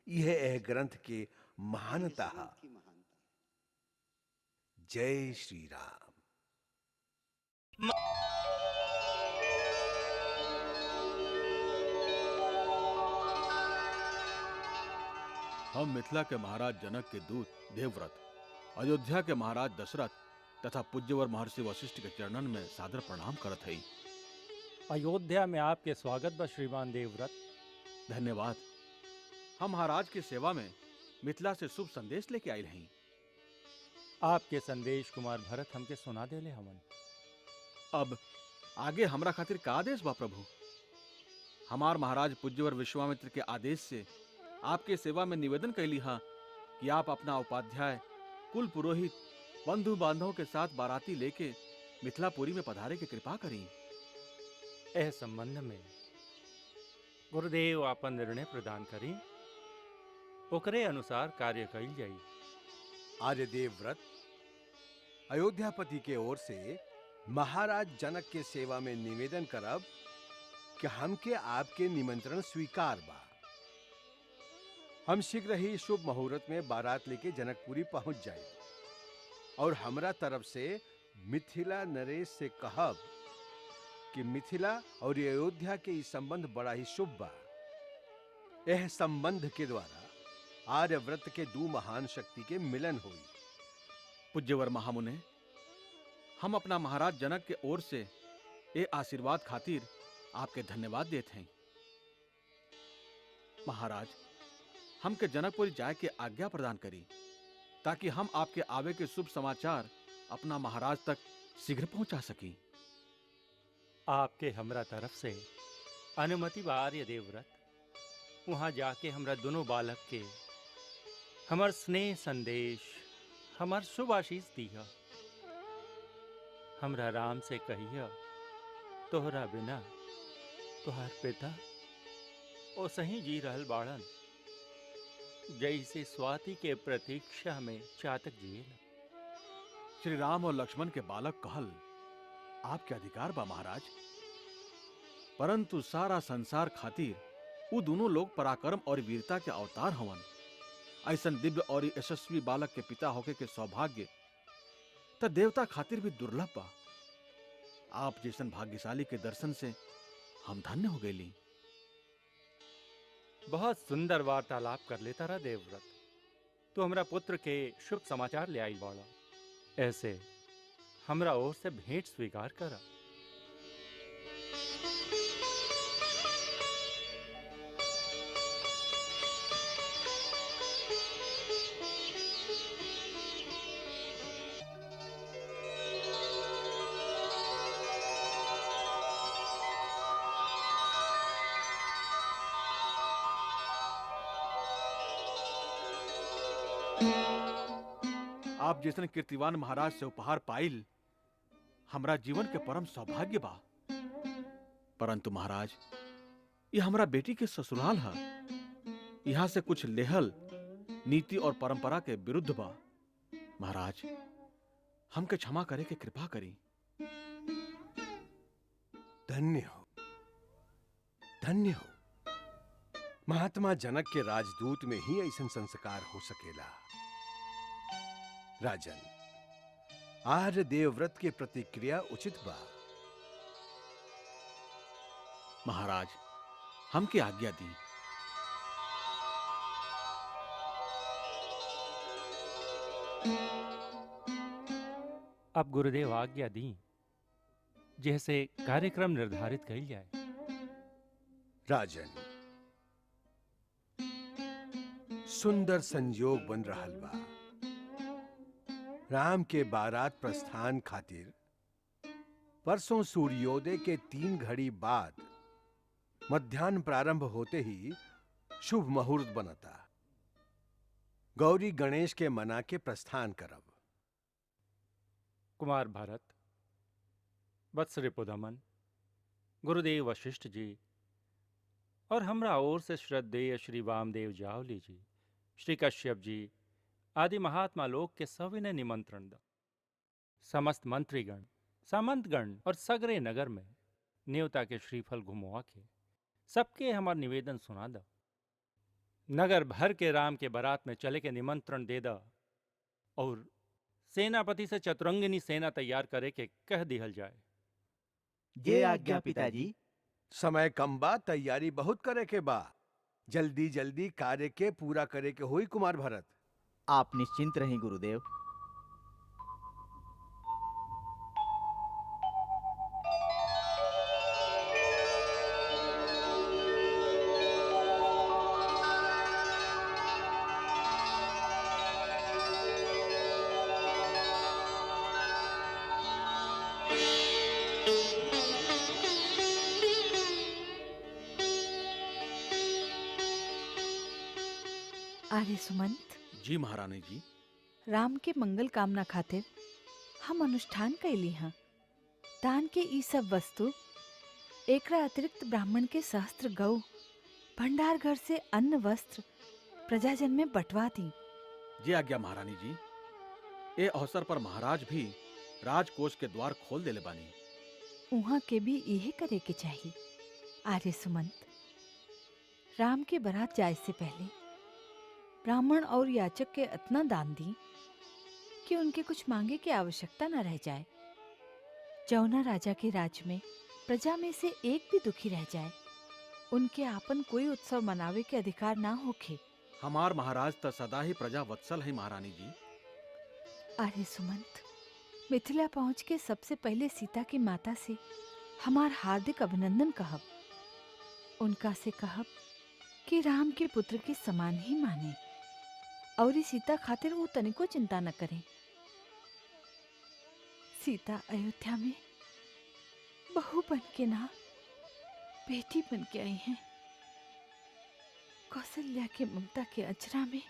यह ग्रंथ के महानता है। जय श्री राम।
हम मिथिला के महाराज जनक के दूत देवव्रत, अयोध्या के महाराज दशरथ तथा पूज्यवर महर्षि वशिष्ठ के चरणन में सादर प्रणाम करत हई।
अयोध्या में आपके स्वागत बा श्रीमान देवव्रत।
धन्यवाद। हम महाराज की सेवा में मिथिला से शुभ संदेश लेके आए रही।
आपके संदेश कुमार भरत हमके सुना देले हमन।
अब आगे हमरा खातिर का आदेश बा प्रभु? हमार महाराज पूज्यवर विश्वामित्र के आदेश से आपके सेवा में निवेदन कैली हा कि आप अपना उपाध्याय, कुल पुरोहित, बंधु बांधवों के साथ बाराती लेके मिथिलापुरी में पधारे की कृपा करी।
एह संबंध में गुरुदेव आपन निर्णय प्रदान करी, ओकरे अनुसार कार्य कइल जाई।
आर्यदेव व्रत, अयोध्यापति के ओर से महाराज जनक के सेवा में निवेदन करब कि हमके आपके निमंत्रण स्वीकार बा। हम शीघ्र ही शुभ मुहूर्त में बारात लेके जनकपुरी पहुंच जाए और हमरा तरफ से मिथिला नरेश से कहब कि मिथिला और अयोध्या के इस संबंध बड़ा ही शुभ बा। यह संबंध के द्वारा आर्यव्रत के दो महान शक्ति के मिलन हुई।
पूज्यवर महामुने, हम अपना महाराज जनक के ओर से ये आशीर्वाद खातिर आपके धन्यवाद देते हैं। महाराज, हमके जनकपुरी जाए के आज्ञा प्रदान करी ताकि हम आपके आवे के शुभ समाचार अपना महाराज तक शीघ्र पहुंचा सकी।
आपके हमरा तरफ से अनुमति बा आर्य देवव्रत। वहां जाके हमरा दोनों बालक के हमर स्नेह संदेश, हमर शुभ आशीष दिया। हमरा राम से कहिया, तोहरा बिना तोहार पिता ओ सही जी रहल बाड़न, जैसे स्वाति के प्रतीक्षा में चातक जिएला।
श्री राम और लक्ष्मण के बालक कहल आपके अधिकार बा महाराज, परंतु सारा संसार खातिर वो दोनों लोग पराक्रम और वीरता के अवतार हवन। ऐसन दिव्य और यशस्वी बालक के पिता होके के सौभाग्य त देवता खातिर भी दुर्लभ बा। आप जैसन भाग्यशाली के दर्शन से हम धन्य हो गईली।
बहुत सुंदर वार्तालाप कर लेता रहा देवव्रत। तू हमरा पुत्र के शुभ समाचार ले आई बाड़ा, ऐसे हमरा ओर से भेंट स्वीकार करा।
आप जैसन कीर्तिवान महाराज से उपहार पाइल हमरा जीवन के परम सौभाग्य बा। परंतु महाराज, ये हमरा बेटी के ससुराल है, यहाँ से कुछ लेहल नीति और परंपरा के विरुद्ध बा। महाराज, हमके क्षमा करे के कृपा करी।
धन्य हो, धन्य हो। महात्मा जनक के राजदूत में ही ऐसा संस्कार हो सकेला। राजन, आर्य देवव्रत के प्रतिक्रिया उचित बा।
महाराज, हमके आज्ञा दी।
अब गुरुदेव आज्ञा दी, जैसे कार्यक्रम निर्धारित कइल जाए।
राजन, सुंदर संयोग बन रहल बा। राम के बारात प्रस्थान खातिर परसों सूर्योदय के 3 घड़ी बाद मध्याह्न प्रारंभ होते ही शुभ मुहूर्त बनता। गौरी गणेश के मना के प्रस्थान करब।
कुमार भरत, वत्स रिपुदमन, गुरुदेव वशिष्ठ जी और हमरा ओर से श्रद्धेय श्री वामदेव जावली जी, श्री कश्यप जी आदि महात्मा लोग के सविनय निमंत्रण द। समस्त मंत्रीगण, सामंतगण और सगरे नगर में न्योता के श्रीफल घुमवा के सबके हमार निवेदन सुना द। नगर भर के राम के बारात में चले के निमंत्रण दे द और सेनापति से चतुरंगिनी सेना तैयार करे के कह दिहल जाए।
जे आज्ञा पिताजी।
समय कम बा, तैयारी बहुत करे के बा। जल्दी जल्दी कार्य के पूरा करे के हुई कुमार भरत।
आप निश्चिंत रहें गुरुदेव।
आर्य सुमंत।
जी महारानी जी।
राम के मंगल कामना खातिर हम अनुष्ठान कैली हैं। दान के ई सब वस्तु एकरा अतिरिक्त ब्राह्मण के सहस्त्र गौ, भंडार घर से अन्न वस्त्र प्रजाजन में बंटवा दी।
जी आज्ञा महारानी जी। ए अवसर पर महाराज भी राजकोष के द्वार खोल देले बानी।
उहाँ के भी यही करे के चाहिए। आर्य सुमंत, राम के बारात जाए से पहले ब्राह्मण और याचक के इतना दान दी कि उनके कुछ मांगे की आवश्यकता न रह जाए। जौना राजा के राज में प्रजा में से एक भी दुखी रह जाए, उनके आपन कोई उत्सव मनावे के अधिकार ना होखे।
हमार महाराज त सदा ही प्रजा वत्सल है महारानी जी।
आर्य सुमंत, मिथिला पहुंच के सबसे पहले सीता की माता से हमार हार्दिक अभिनंदन कहब। उनका से कहब कि राम के पुत्र के समान ही माने और इस सीता खातिर वो तनिको चिंता न करें। सीता अयोध्या में बहू बन के ना, बेटी बन के आई हैं। कौशल्या के ममता के अजरा में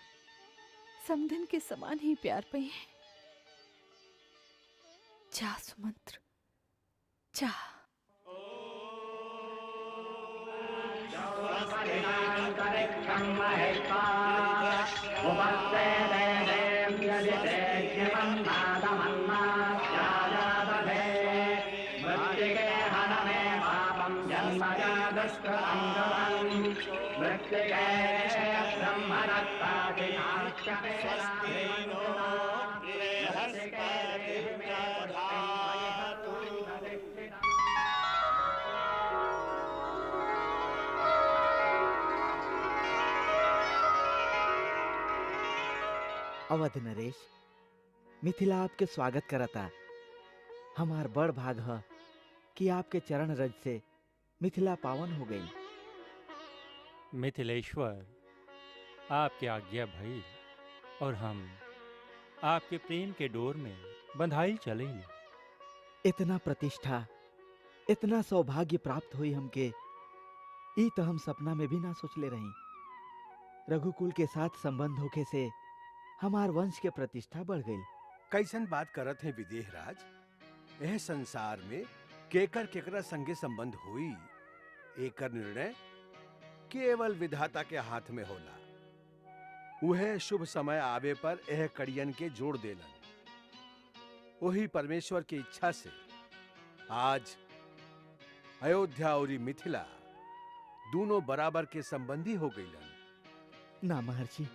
समधन के समान ही प्यार पे है। जा सुमंत्र जा।
अवध नरेश, मिथिला आपके स्वागत करता। हमार बड़ भाग है कि आपके चरण रज से मिथिला पावन हो गई।
मिथिलेश्वर, आपकी आज्ञा भई और हम आपके प्रेम के डोर में बंधाई चलेंगे।
इतना प्रतिष्ठा, इतना सौभाग्य प्राप्त हुई हमके, ई तो हम सपना में भी ना सोचले रही। रघुकुल के साथ संबंध होके से हमार वंश के प्रतिष्ठा बढ़ गई।
कैसन बात करत है विदेह राज। यह संसार में केकर केकरा संगे संबंध हुई, एकर निर्णय केवल विधाता के हाथ में होला। वह शुभ समय आवे पर यह कड़ियन के जोड़ देलन। वही परमेश्वर की इच्छा से आज अयोध्या और मिथिला दोनों बराबर के संबंधी हो गईलन।
ना महर्षि,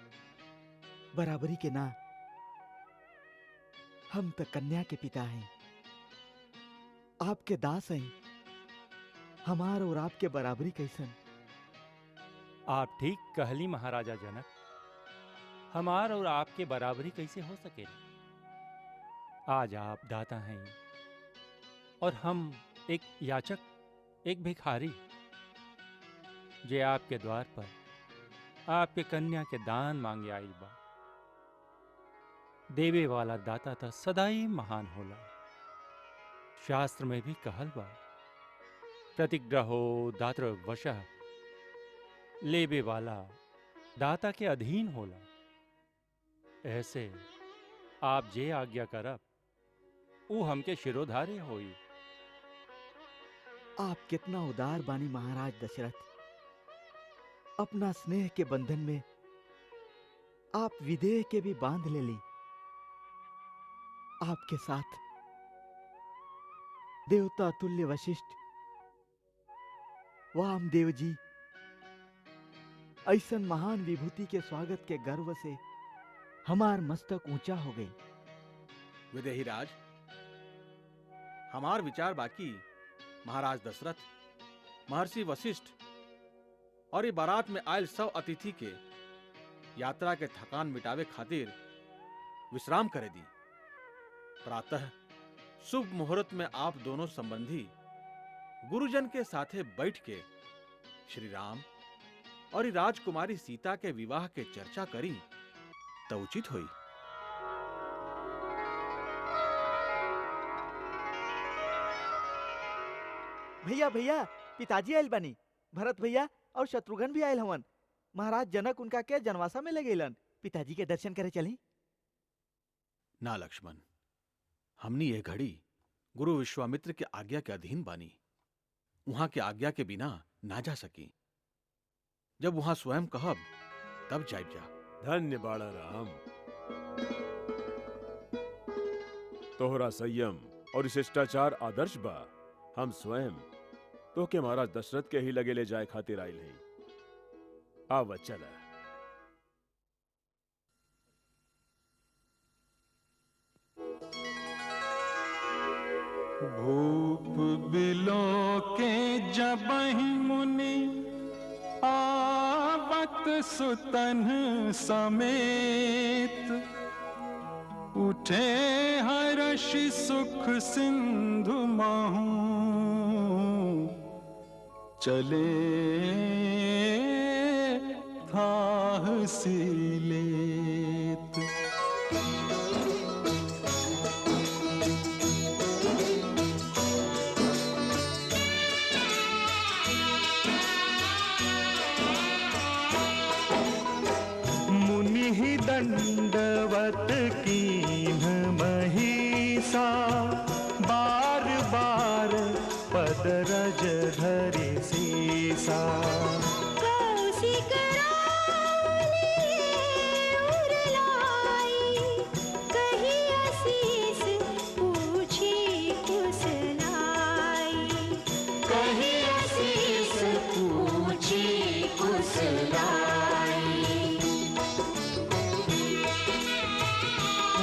बराबरी के ना, हम तो कन्या के पिता हैं, आपके दास हैं। हमार और आपके बराबरी कैसन?
आप ठीक कहली महाराजा जनक। हमार और आपके बराबरी कैसे हो सके? आज आप दाता हैं और हम एक याचक, एक भिखारी, जे आपके द्वार पर आपके कन्या के दान मांगे आइल बा। देवे वाला दाता तो सदा ही महान होला। शास्त्र में भी कहल बा, प्रतिग्रहो दात्र वशः, लेबे वाला दाता के अधीन होला। ऐसे आप जे आज्ञा करब ऊ हमके शिरोधार्य होई।
आप कितना उदार बानी महाराज दशरथ। अपना स्नेह के बंधन में आप विदेह के भी बांध ले ली। आपके साथ देवता तुल्य वशिष्ठ, वामदेव जी ऐसन महान विभूति के स्वागत के गर्व से हमार मस्तक ऊंचा हो गई।
विदेही राज, हमार विचार बाकी महाराज दशरथ, महर्षि वशिष्ठ और ये बारात में आयल सब अतिथि के यात्रा के थकान मिटावे खातिर विश्राम करे दी। प्रातः शुभ मुहूर्त में आप दोनों संबंधी गुरुजन के साथे बैठ के श्री राम और राजकुमारी सीता के विवाह के चर्चा करी तो उचित हुई।
भैया भैया, पिताजी आयल बनी। भरत भैया और शत्रुघ्न भी आयल हवन। महाराज जनक उनका के जनवासा में ले गईलन। पिताजी के दर्शन करे चली।
ना लक्ष्मण, हमनी ये घड़ी गुरु विश्वामित्र के आज्ञा के अधीन बानी। वहां के आज्ञा के बिना ना जा सकी। जब वहां स्वयं कहब तब जाइब जा।
धन्य बाड़ा राम। तोहरा संयम और शिष्टाचार आदर्श बा। हम स्वयं तो के महाराज दशरथ के ही लगे ले जाए खातिर आइल हैं। आव चला।
भूप बिलो के जबहि मुनि आवत सुतन समेत, उठे हर्ष सुख सिंधु महु, चले थाह सीलेत। मुनि दंड सा
कौशिक रानी उरलाई, कही आशीष पूछी कुशलाई, कही आशीष पूछी कुशलाई।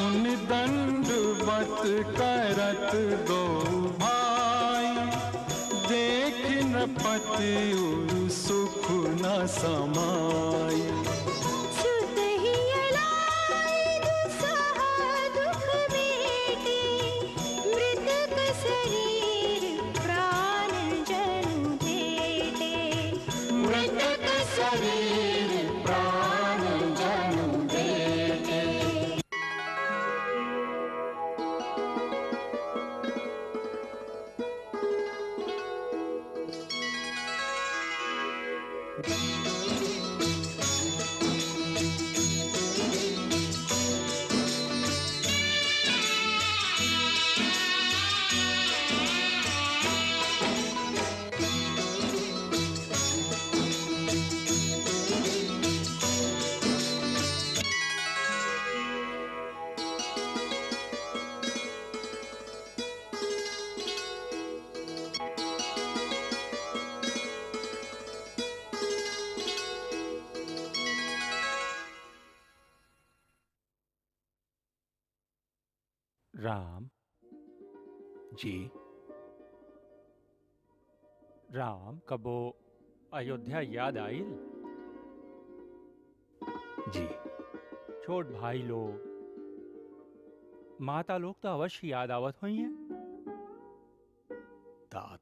उन दंडवत करत दो भाई, देख नृपति उर सुख न समाई।
सुत ही अलाई दुसह दुख बेटे, मृतक शरीर प्राण जनु देते, मृतक शरीर प्राण जनु देते।
राम
जी।
राम कबो अयोध्या याद आइल?
जी।
छोट भाई लोग, माता लोग तो अवश्य याद आवत हुई हैं।
तात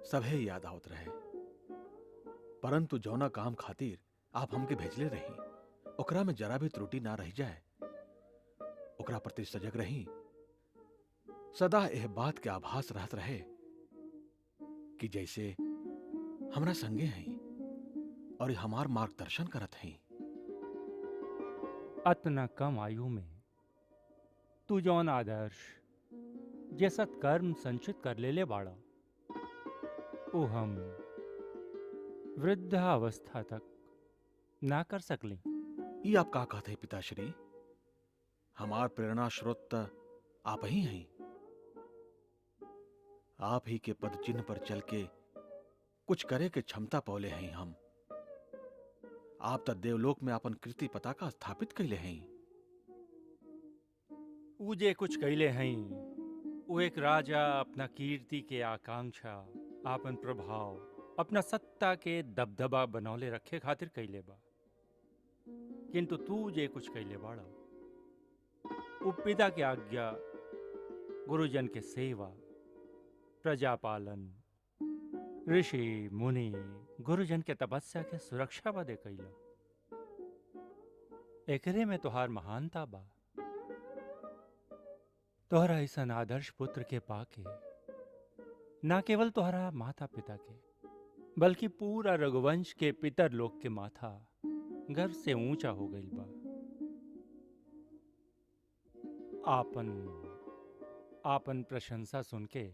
सभे याद आवत रहे, परंतु जौना काम खातिर आप हमके भेजले रही, ओकरा में जरा भी त्रुटि ना रह जाए, ओकरा प्रति सजग रही। सदा यह बात के आभास रहत रहे कि जैसे हमरा संगे हैं और हमार मार्गदर्शन करत हैं।
अतना कम आयु में तू जौन आदर्श जे सत्कर्म संचित कर लेले बाड़ा, वो हम वृद्धावस्था तक ना कर सकली।
ये आप का कहते हैं पिताश्री? हमार प्रेरणा स्रोत त आप ही हैं। आप ही के पद चिन्ह पर चल के कुछ करे के क्षमता पौले हैं हम। आप त देवलोक में अपन कीर्ति पताका स्थापित कैले हैं।
ऊ जे कुछ कैले हैं, वो एक राजा अपना कीर्ति के आकांक्षा, आपन प्रभाव, अपना सत्ता के दबदबा बनौले रखे खातिर कैले बा। किंतु तू जे कुछ कैले बाड़ा, वो पिता की आज्ञा, गुरुजन के सेवा, प्रजापालन, ऋषि मुनि गुरुजन के तपस्या के सुरक्षा बदे कैला। एकरे में तोहार महानता बा। तोहरा ऐसा आदर्श पुत्र के पाके ना केवल तोहरा माता पिता के, बल्कि पूरा रघुवंश के पितर लोक के माथा गर्व से ऊंचा हो गई बा। आपन प्रशंसा सुन के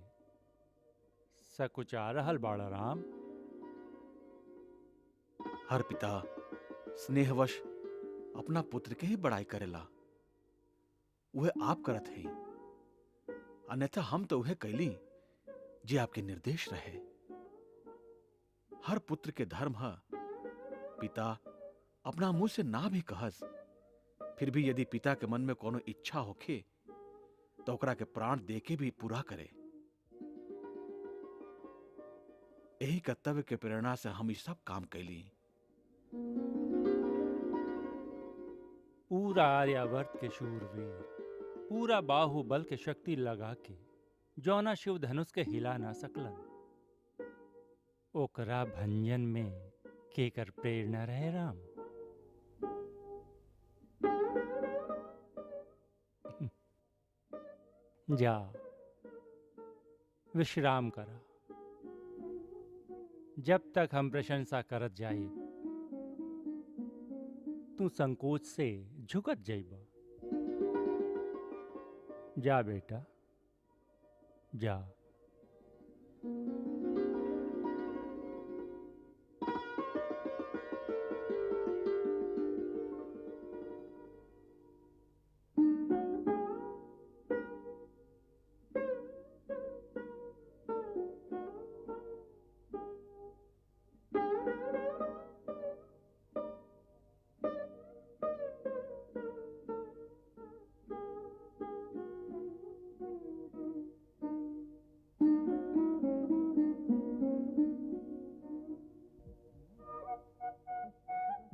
सकुचा रहल बाड़ा राम।
हर पिता स्नेहवश अपना पुत्र के ही बड़ाई करेला, वह आप करत हैं। अन्यथा हम तो वह कैली जे आपके निर्देश रहे। हर पुत्र के धर्म है पिता अपना मुंह से ना भी कहस, फिर भी यदि पिता के मन में कोनो इच्छा होखे तो ओकरा के प्राण दे के भी पूरा करे। यही कर्तव्य के प्रेरणा से हम इस सब काम कैली।
पूरा आर्यावर्त के शूरवीर, पूरा बाहुबल के शक्ति लगा के जौना शिव धनुष के हिला ना सकलन, ओकरा भंजन में केकर प्रेरणा रहे राम। जा विश्राम करा। जब तक हम प्रशंसा करत जाए तू संकोच से झुकत जाइबा। जा बेटा जा।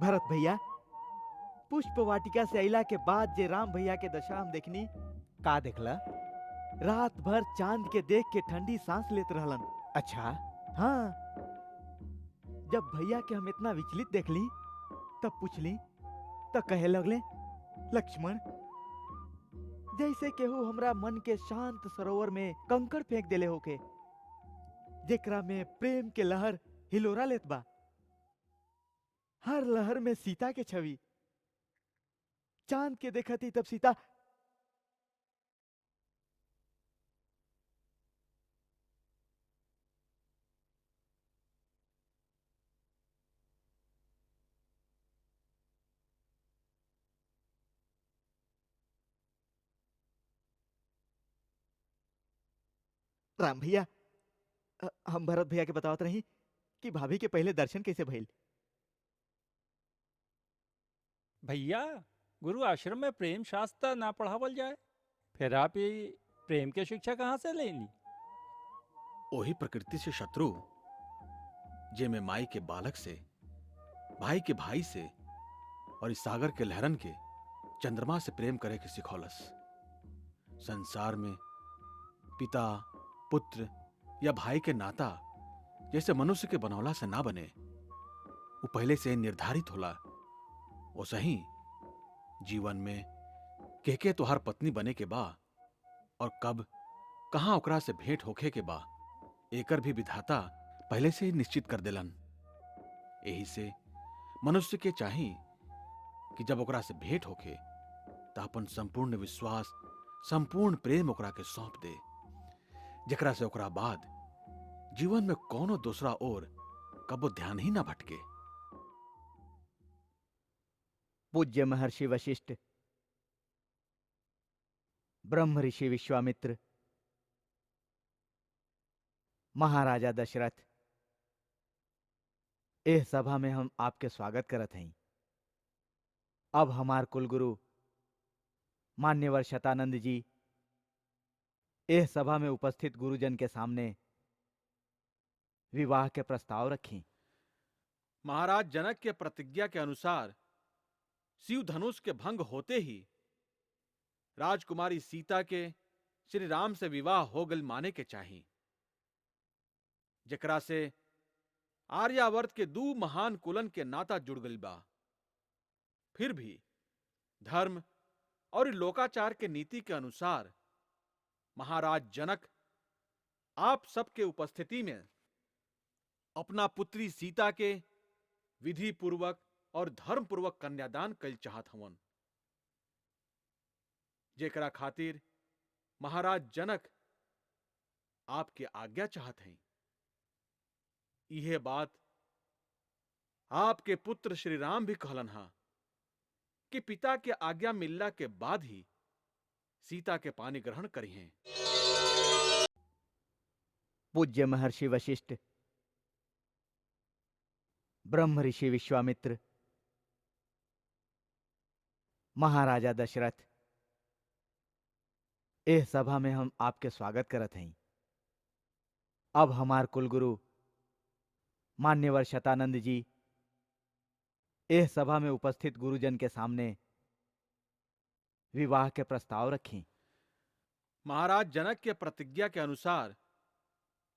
भरत भैया, पुष्प वाटिका से अइला के बाद जे राम भैया के दशा हम देखनी, का देखला? रात भर चांद के देख के ठंडी सांस लेत रहलन। अच्छा, हाँ। जब भैया के हम इतना विचलित देखली, तब पूछली, तब कहे लगले, लक्ष्मण, जैसे केहू हमरा मन के शांत सरोवर में कंकड़ फेंक देले होके, जेकरा में प्रेम के लहर हिलोरा लेत बा। हर लहर में सीता के छवि। चांद के देखती तब सीता राम भैया, हम भरत भैया के बतावत रही कि भाभी के पहले दर्शन कैसे भइल।
भैया, गुरु आश्रम में प्रेम शास्त्र ना पढ़ावल जाए, फिर आप ये प्रेम के शिक्षा कहाँ से लेनी?
ओही प्रकृति से शत्रु, जे में माई के बालक से, भाई के भाई से और इस सागर के लहरन के चंद्रमा से प्रेम करे के सिखौलस। संसार में पिता, पुत्र या भाई के नाता जैसे मनुष्य के बनौला से ना बने, वो पहले से निर्धारित होला। वो सही जीवन में के तोहार पत्नी बने के बा और कब कहां ओकरा से भेंट होखे के बा, एकर भी विधाता पहले से ही निश्चित कर देलन। यही से मनुष्य के चाही कि जब ओकरा से भेंट होखे तो अपन संपूर्ण विश्वास, संपूर्ण प्रेम ओकरा के सौंप दे, जेकरा से ओकरा बाद जीवन में कोनो दूसरा और कबो ध्यान ही ना भटके।
पूज्य महर्षि वशिष्ठ, ब्रह्म ऋषि विश्वामित्र, महाराजा दशरथ, एह सभा में हम आपके स्वागत करत हई। अब हमार कुलगुरु मान्यवर शतानंद जी एह सभा में उपस्थित गुरुजन के सामने विवाह के प्रस्ताव रखी।
महाराज जनक के प्रतिज्ञा के अनुसार शिव धनुष के भंग होते ही राजकुमारी सीता के श्री राम से विवाह हो गल माने के चाही, जेकरा से आर्यावर्त के दू महान कुलन के नाता जुड़ गल बा। फिर भी धर्म और लोकाचार के नीति के अनुसार महाराज जनक आप सबके उपस्थिति में अपना पुत्री सीता के विधि पूर्वक और धर्म पूर्वक कन्यादान कल चाहत हवन, जेकरा खातिर महाराज जनक आपके आज्ञा चाहत हैं। यह बात आपके पुत्र श्री राम भी कहलन हा कि पिता के आज्ञा मिलला के बाद ही सीता के पानी ग्रहण करी हैं।
पूज्य महर्षि वशिष्ठ, ब्रह्म ऋषि विश्वामित्र, महाराजा दशरथ, एह सभा में हम आपके स्वागत करत हई। अब हमार कुलगुरु मान्यवर शतानंद जी एह सभा में उपस्थित गुरुजन के सामने विवाह के प्रस्ताव रखी।
महाराज जनक के प्रतिज्ञा के अनुसार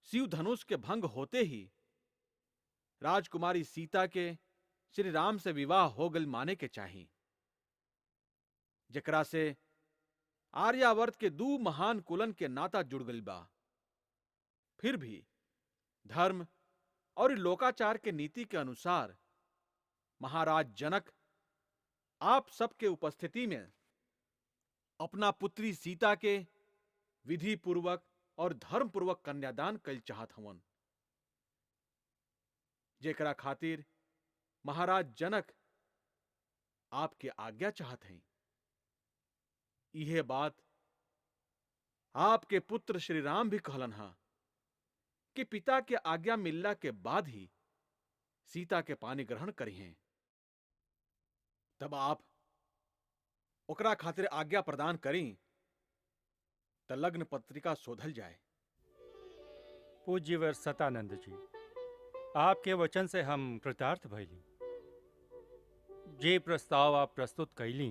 शिव धनुष के भंग होते ही राजकुमारी सीता के श्री राम से विवाह हो गल माने के चाही, जेकरा से आर्यावर्त के दू महान कुलन के नाता जुड़ गल बा। फिर भी धर्म और लोकाचार के नीति के अनुसार महाराज जनक आप सबके उपस्थिति में अपना पुत्री सीता के विधि पूर्वक और धर्म पूर्वक कन्यादान कल चाहत हवन, जेकरा खातिर महाराज जनक आपके आज्ञा चाहत हैं। यह बात आपके पुत्र श्री राम भी कहलन हा कि पिता के आज्ञा मिलला के बाद ही सीता के पानी ग्रहण करी हैं। तब आप ओकरा खातिर आज्ञा प्रदान करी त लग्न पत्रिका शोधल जाए।
पूज्यवर सतानंद जी, आपके वचन से हम कृतार्थ भइली। जे प्रस्ताव आप प्रस्तुत कैली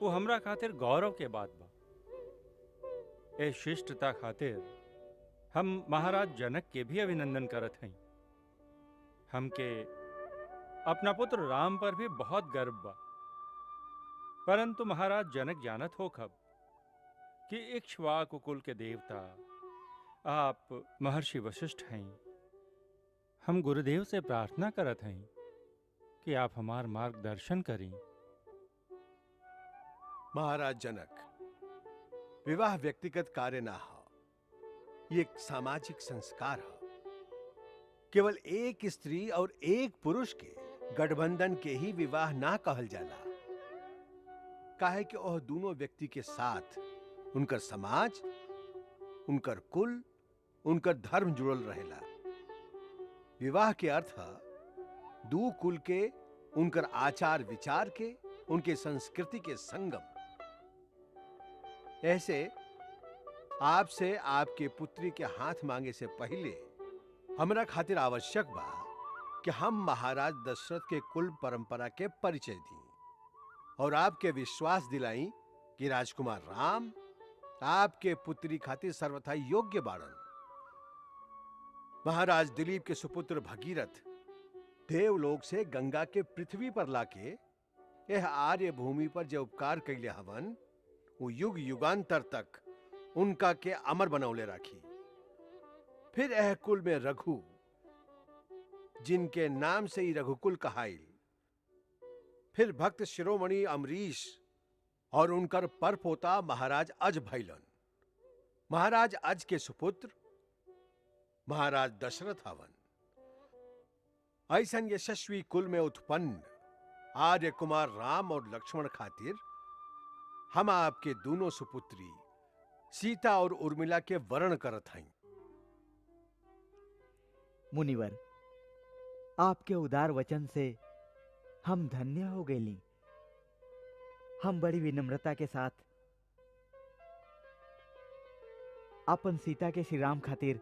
वो हमरा खातिर गौरव के बात बा। ए शिष्टता खातिर हम महाराज जनक के भी अभिनंदन करत हई। हमके अपना पुत्र राम पर भी बहुत गर्व बा। परंतु महाराज जनक जानत हो खब कि इक्ष्वाकु कुल के देवता आप महर्षि वशिष्ठ हैं। हम गुरुदेव से प्रार्थना करत हैं कि आप हमार मार्गदर्शन करें।
महाराज जनक, विवाह व्यक्तिगत कार्य ना हो, ये एक सामाजिक संस्कार हो। केवल एक स्त्री और एक पुरुष के गठबंधन के ही विवाह ना कहल जाला। काहे कि वह दोनों व्यक्ति के साथ उनकर समाज, उनकर कुल, उनकर धर्म जुड़ल रहेला। विवाह के अर्थ है दो कुल के, उनकर आचार विचार के, उनके संस्कृति के संगम। ऐसे आपसे आपके पुत्री के हाथ मांगे से पहले हमरा खातिर आवश्यक बा कि हम महाराज दशरथ के कुल परंपरा के परिचय दी और आपके विश्वास दिलाई कि राजकुमार राम आपके पुत्री खातिर सर्वथा योग्य बाड़न। महाराज दिलीप के सुपुत्र भगीरथ देवलोक से गंगा के पृथ्वी पर लाके यह आर्य भूमि पर जो उपकार कैले हवन वो युग युगांतर तक उनका के अमर बनौले राखी। फिर यह कुल में रघु, जिनके नाम से ही रघुकुल कहाइल, फिर भक्त शिरोमणि अमरीश और उनकर परपोता महाराज अज भैलन। महाराज अज के सुपुत्र महाराज दशरथ हवन। ऐसन यशस्वी कुल में उत्पन्न आर्य कुमार राम और लक्ष्मण खातिर हम आपके दोनों सुपुत्री सीता और उर्मिला के वर्ण करत हैं।
मुनिवर, आपके उदार वचन से हम धन्य हो गईली। हम बड़ी विनम्रता के साथ अपन सीता के श्री राम खातिर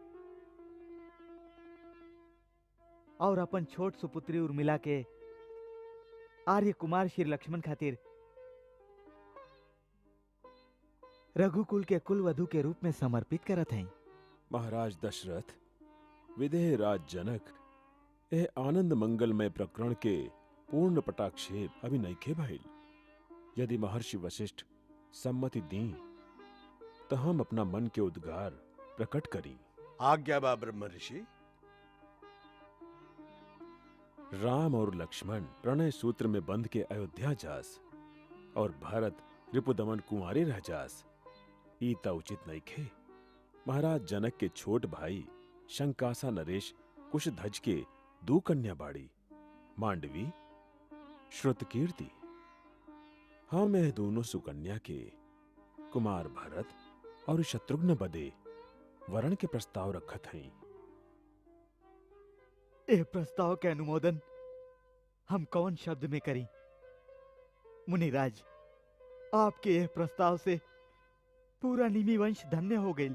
और अपन छोट सुपुत्री उर्मिला के आर्य कुमार श्री लक्ष्मण खातिर रघुकुल के कुल वधु के रूप में समर्पित करत हैं।
महाराज दशरथ, विदेह राज जनक, यह आनंद मंगलमय प्रकरण के पूर्ण पटाक्षेप अभी नइखे भइल। यदि महर्षि वशिष्ठ सम्मति दी तो हम अपना मन के उद्गार प्रकट करी।
आज्ञा बा ब्रह्म ऋषि।
राम और लक्ष्मण प्रणय सूत्र में बंध के अयोध्या जास और भरत रिपुदमन कुंवारे रह जास, ईता उचित नइखे। महाराज जनक के छोट भाई शंकासा नरेश कुशध्वज के दो कन्या बाड़ी, मांडवी, श्रुतकीर्ति। हम यह दोनों सुकन्या के कुमार भरत और शत्रुघ्न बदे वरण के प्रस्ताव रखत हैं।
यह प्रस्ताव के अनुमोदन हम कौन शब्द में करी? मुनिराज, आपके यह प्रस्ताव से पूरा निमि वंश धन्य हो गई।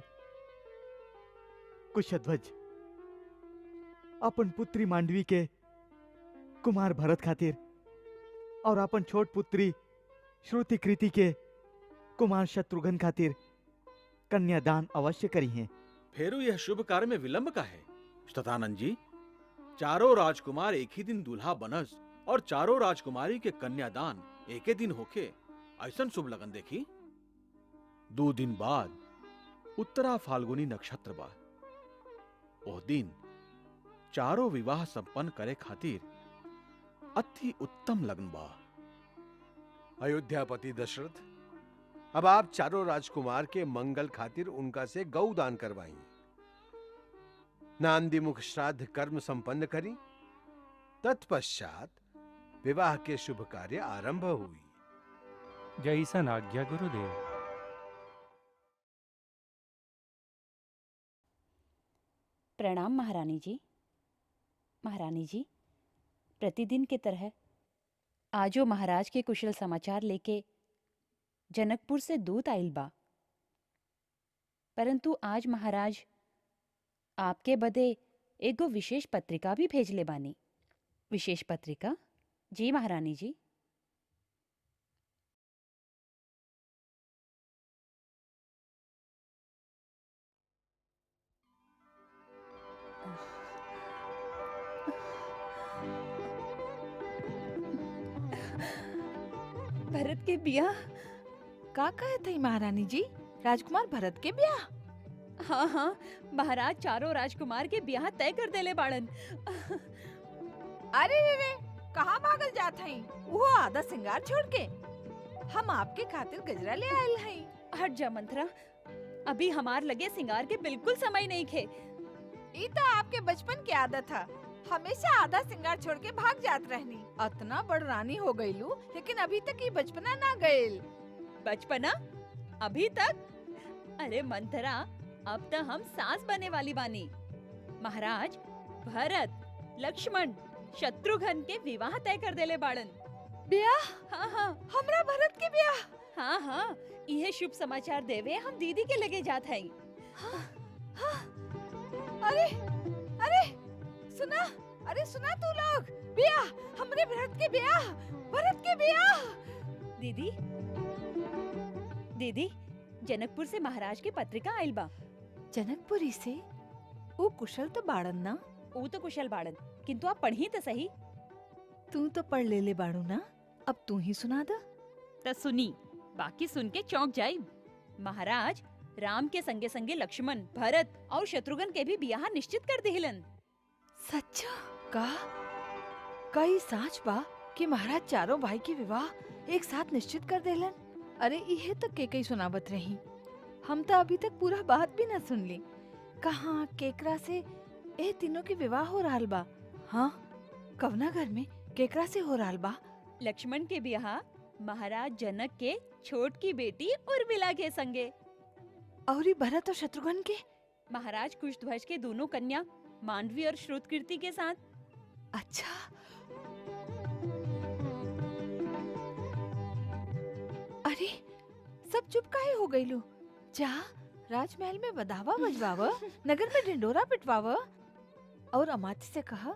कुशध्वज अपन पुत्री मांडवी के कुमार भरत खातिर और अपन छोट पुत्री श्रुतिकृति के कुमार शत्रुघ्न खातिर कन्यादान अवश्य करी हैं।
फेरू यह शुभ कार्य में विलंब का है? शतानंद जी, चारों राजकुमार एक ही दिन दूल्हा बनस और चारों राजकुमारी के कन्यादान एक ही दिन होके, ऐसन शुभ लगन देखी। 2 दिन बाद उत्तरा फाल्गुनी नक्षत्र बा। ओह दिन चारों विवाह संपन्न करे खातिर अति उत्तम लगन बा।
अयोध्यापति दशरथ, अब आप चारों राजकुमार के मंगल खातिर उनका से गौ दान करवाई, नांदीमुख श्राद्ध कर्म संपन्न करी। तत्पश्चात विवाह के शुभ कार्य आरंभ हुई।
जैसन आज्ञा गुरुदेव।
प्रणाम महारानी जी। महारानी जी, प्रतिदिन की तरह आजो महाराज के कुशल समाचार लेके जनकपुर से दूत आइल बा, परंतु आज महाराज आपके बदे एगो विशेष पत्रिका भी भेजले बानी। विशेष पत्रिका? जी महारानी जी। भरत के बियाह।
का कहे थी महारानी जी? राजकुमार भरत के ब्याह?
हाँ हाँ, महाराज चारों राजकुमार के ब्याह तय कर देले बाड़न।
अरे रे रे, कहाँ भागल जात हई? वो आधा सिंगार छोड़ के। हम आपके खातिर गजरा ले आयल हई।
हट जा मंथरा, अभी हमार लगे सिंगार के बिल्कुल समय नहीं खे।
ई तो आपके बचपन की आदत है, हमेशा आधा सिंगार छोड़ के भाग जात रहनी। अतना बड़ रानी हो गईलू, लेकिन अभी तक ये बचपना ना गईल।
बचपना? अभी तक? अरे मंथरा, अब तो हम सास बने वाली बानी। महाराज भरत, लक्ष्मण, शत्रुघ्न के विवाह तय कर देले बाड़न।
ब्याह?
हाँ हाँ,
हमरा भरत के ब्याह?
हाँ हाँ, यह शुभ समाचार देवे हम दीदी के लगे जात हई।
हाँ, हाँ, अरे अरे सुना, अरे सुना तू लोग, ब्याह, हमरे भरत के ब्याह, भरत के ब्याह।
दीदी दीदी, जनकपुर से महाराज की पत्रिका आइल बा।
जनकपुरी से? वो कुशल तो बाड़न ना?
वो तो कुशल बाड़न, किंतु आप पढ़ी तो सही।
तू तो पढ़ ले बाड़ू ना, अब तू ही सुना दा।
तो सुनी, बाकी सुन के चौंक जाई। महाराज राम के संगे संगे लक्ष्मण, भरत और शत्रुघ्न के भी ब्याह निश्चित कर दिलन।
सच्चा? का कई साच बा कि महाराज चारों भाई के विवाह एक साथ निश्चित कर देलन? अरे इहे तो के कई सुनावत रही, हम तो अभी तक पूरा बात भी न सुन ली। कहाँ केकरा से ए तीनों के विवाह हो रहल बा? हाँ, कवना घर में केकरा से हो रहल बा?
लक्ष्मण के ब्याह महाराज जनक के छोट की बेटी उर्मिला के संगे।
और भरत और शत्रुघ्न के?
महाराज कुशध्वज के दोनों कन्या मांडवी और श्रुतकीर्ति के साथ।
अच्छा, अरे सब चुप काहे हो गई लो? जा राजमहल में बधावा बजवाव, नगर में ढिंडोरा पिटवाव और अमात्य से कहा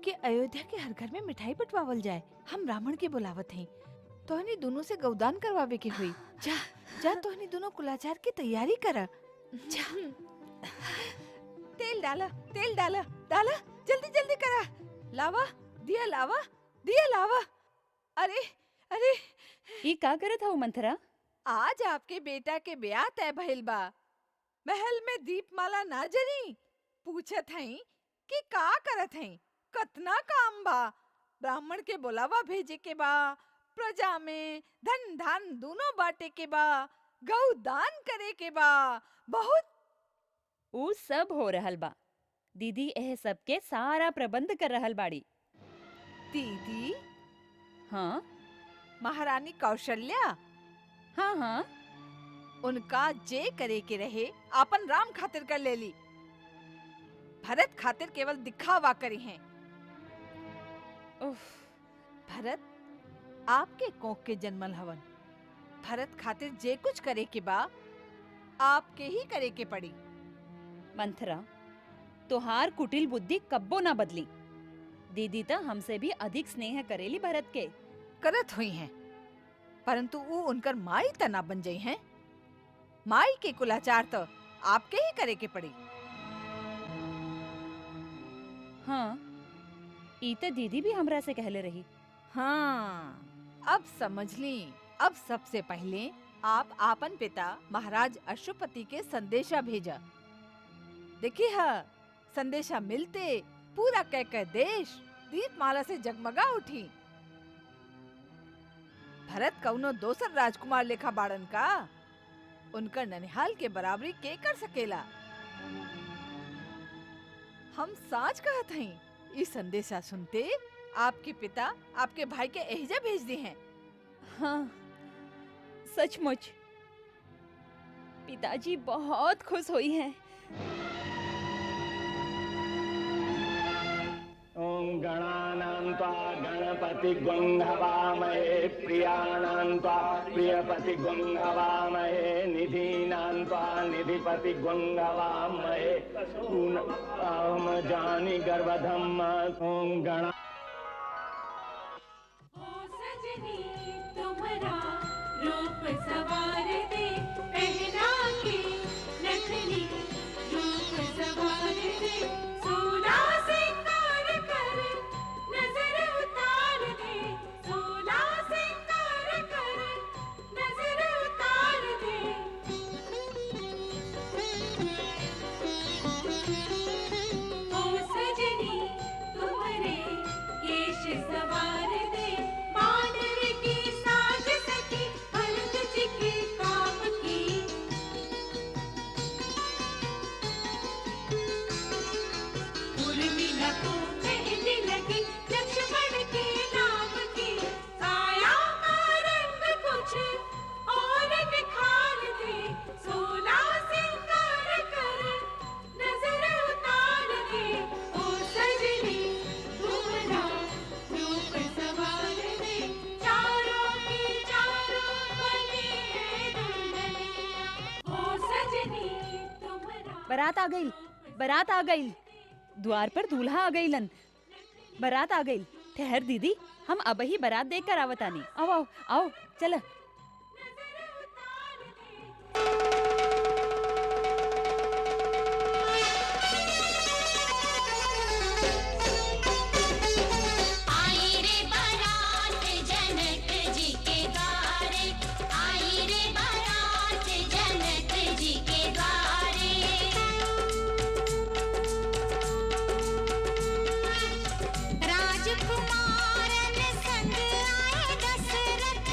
कि अयोध्या के हर घर में मिठाई बंटवावल जाए। हम ब्राह्मण के बुलावत हैं, तोहनी दोनों से गौदान करवावे के हुई। जा जा, तोहनी दोनों कुलाचार की तैयारी करा। जा, तेल डाला, तेल डाला, डाला, जल्दी जल्दी करा। लावा, दिया लावा, दिया लावा। अरे अरे,
ये का करत हो मंथरा?
आज आपके बेटा के ब्याह तय भइल बा। महल में दीपमाला ना जरी, पूछत हई कि का करत हई, कतना काम बा। ब्राह्मण के बुलावा भेजे के बा, प्रजा में धन धान दोनों बांटे के बा, गौ दान करे के बा, बहुत
वो सब हो रहल बा। दीदी एह सब के सारा प्रबंध कर रहल बाड़ी।
दीदी?
हाँ,
महारानी कौशल्या?
हाँ हाँ,
उनका जे करे के रहे अपन राम खातिर कर ले ली, भरत खातिर केवल दिखावा करी हैं।
उफ,
भरत आपके कोख के जन्मल हवन, भरत खातिर जे कुछ करे के बा आपके ही करे के पड़ी।
मंथरा, तोहार कुटिल बुद्धि कब्बो ना बदली। दीदी तो हमसे भी अधिक स्नेह करेली भरत के।
करत हुई हैं, परंतु वो उनकर माई तना बन जाई हैं। माई के कुलाचार तो आपके ही करे के पड़ी।
हाँ, ई तो दीदी भी हमरा से कहले रही।
हाँ, अब समझ ली। अब सबसे पहले आप आपन पिता महाराज अश्वपति के संदेशा भेजा। देखिए हाँ, संदेशा मिलते पूरा कह देश दीपमाला से जगमगा उठी। भरत कौनो दोसर राजकुमार लेखा बाड़न का, उनका ननिहाल के बराबरी के कर सकेला। हम साच कहत हई, इस संदेशा सुनते आपके पिता आपके भाई के एहिजा भेज दी हैं।
हाँ, सचमुच पिताजी बहुत खुश हुई हैं।
ओम गणानां त्वा गणपतिग्ं हवामहे, प्रियाणां त्वा प्रियपतिग्ं हवामहे, निधीनां त्वा निधिपतिग्ं हवामहे, पूर्णं जानि गर्भधम्। ओम गणा
रूप सवार दे पहना के नखनी, रूप सवार दे सोला सिंगार कर नजर उतार दे, सोला सिंगार कर
बारात आ गई, बारात आ गई। द्वार पर दूल्हा आ गईलन, बारात आ गई। ठहर दीदी, हम अब ही बारात देख कर आवतानी। आओ आओ आओ, चल।
आई रे बारात जनक जी के द्वारे, आई रे बारात जनक जी के द्वारे। राजकुमारन संग आए दशरथ,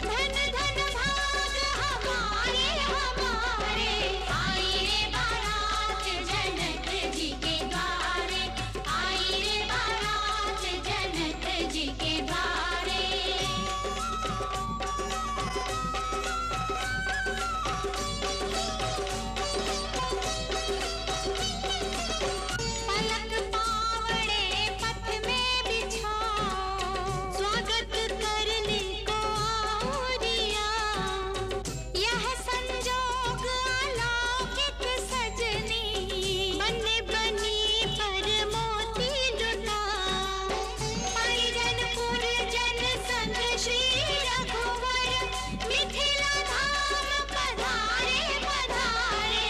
धन धन भाग हमारे हमारे। आई रे बारात जनक जी के द्वारे, आई रे बारात जनक जी के द्वारे। पलक पावड़े पथ में बिछाओ, स्वागत करने को आओ रिया। यह संजोग अलौकिक सजनी, बने बनी पर मोती लुटाओ। परिजनपुर जन संग श्री रघुवर, मिथिला धाम पधारे पधारे।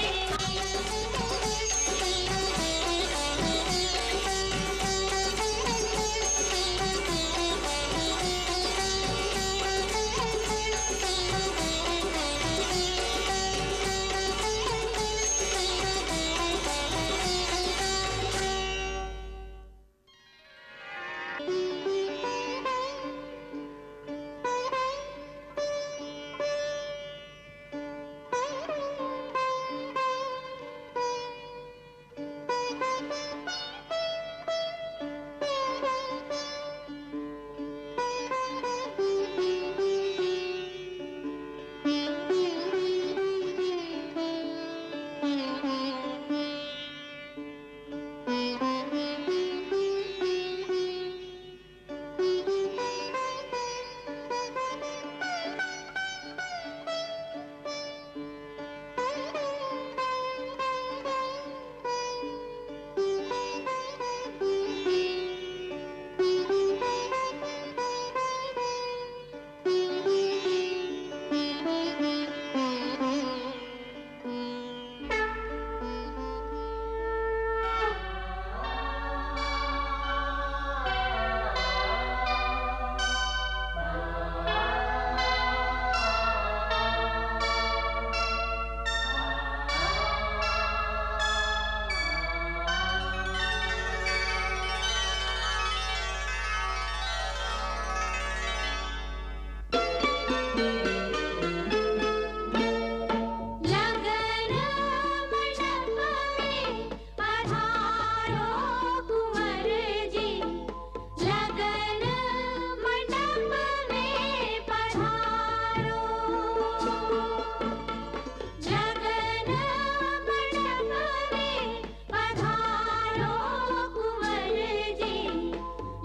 लगन मंडप में पधारो कुंवर जी, लगन मंडप में पधारो। लगन मंडप में पधारो कुंवर जी,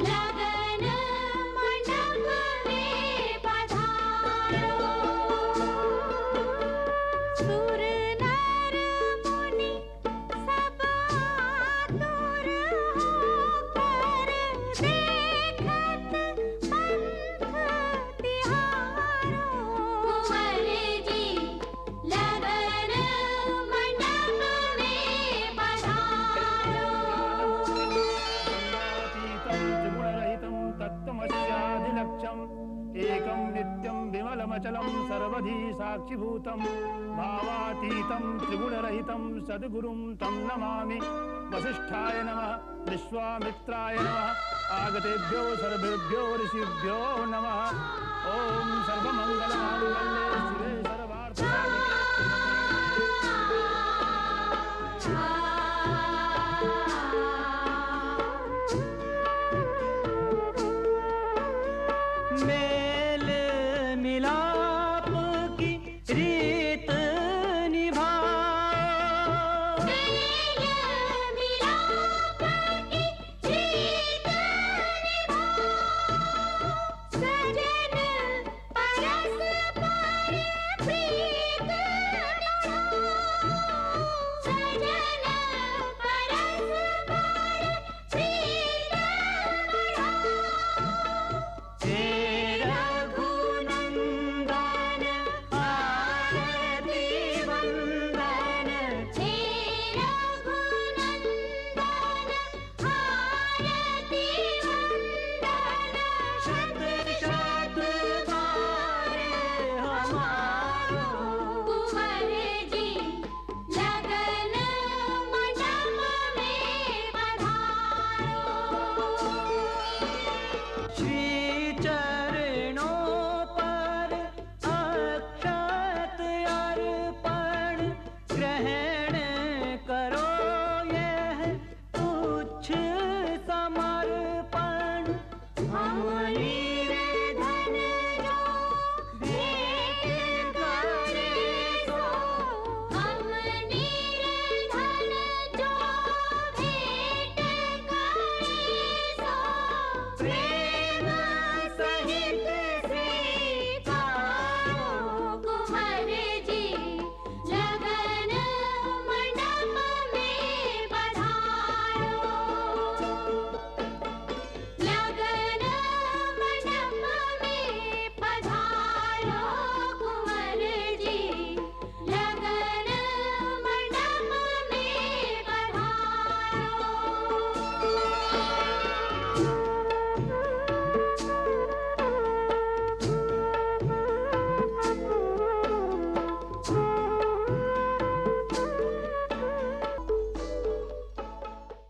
लगन मंडप में पधारो। सुर नर मुनि सब आतुर होकर, देखत पंथ तिहारो। कुंवर जी, लगन मंडप में पधारो।
त्रिगुणरहितं तत्त्वमस्याधिलक्ष्यम्, एकं नित्यं विमलमचलं सर्वधी साक्षिभूतं। भावातीतं त्रिगुणरहितं सद्गुरुं तं नमामि। वसिष्ठाय नमः, विश्वामित्राय नमः, आगतेभ्यो सर्वेभ्यो ऋषिभ्यो नमः। ॐ सर्वमङ्गलमाङ्गल्ये शिवे सर्वार्थसाधिके।
मेल मिलाप की रीत निभाओ,
मेल मिलाप की रीत निभाओ। सजन परस्पर प्रीत बढ़ाओ, सजन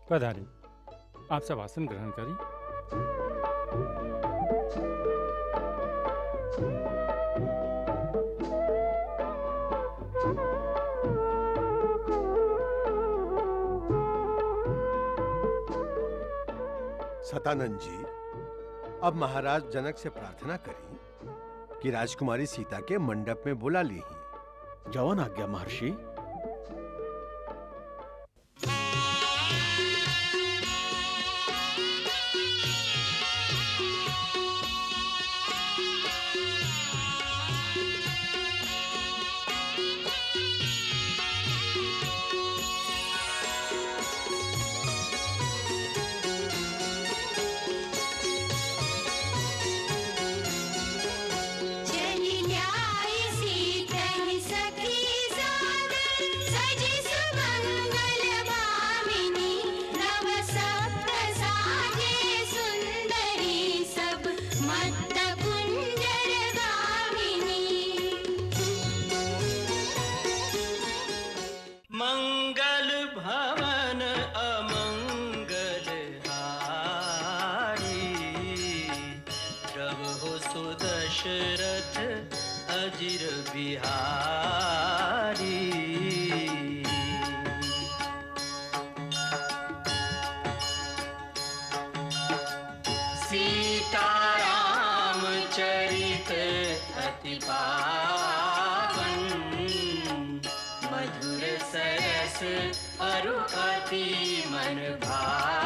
पधारें, आप सब आसन ग्रहण करें।
सतानंद जी, अब महाराज जनक से प्रार्थना करी कि राजकुमारी सीता के मंडप में बुला ली।
जवन आज्ञा महर्षि।
चली न्याय सीतन सखी सादर, सजी सुमंगल भामिनी, नव सप्त साजे सुंदरी, सब मत्त कुंजर गामिनी।
मंगल भवन अमंगल हारी, प्रभु सुदशरथ अजिर बिहारी। सीताराम चरित अति पावन, मधुर सरस अरु अति मन भावन।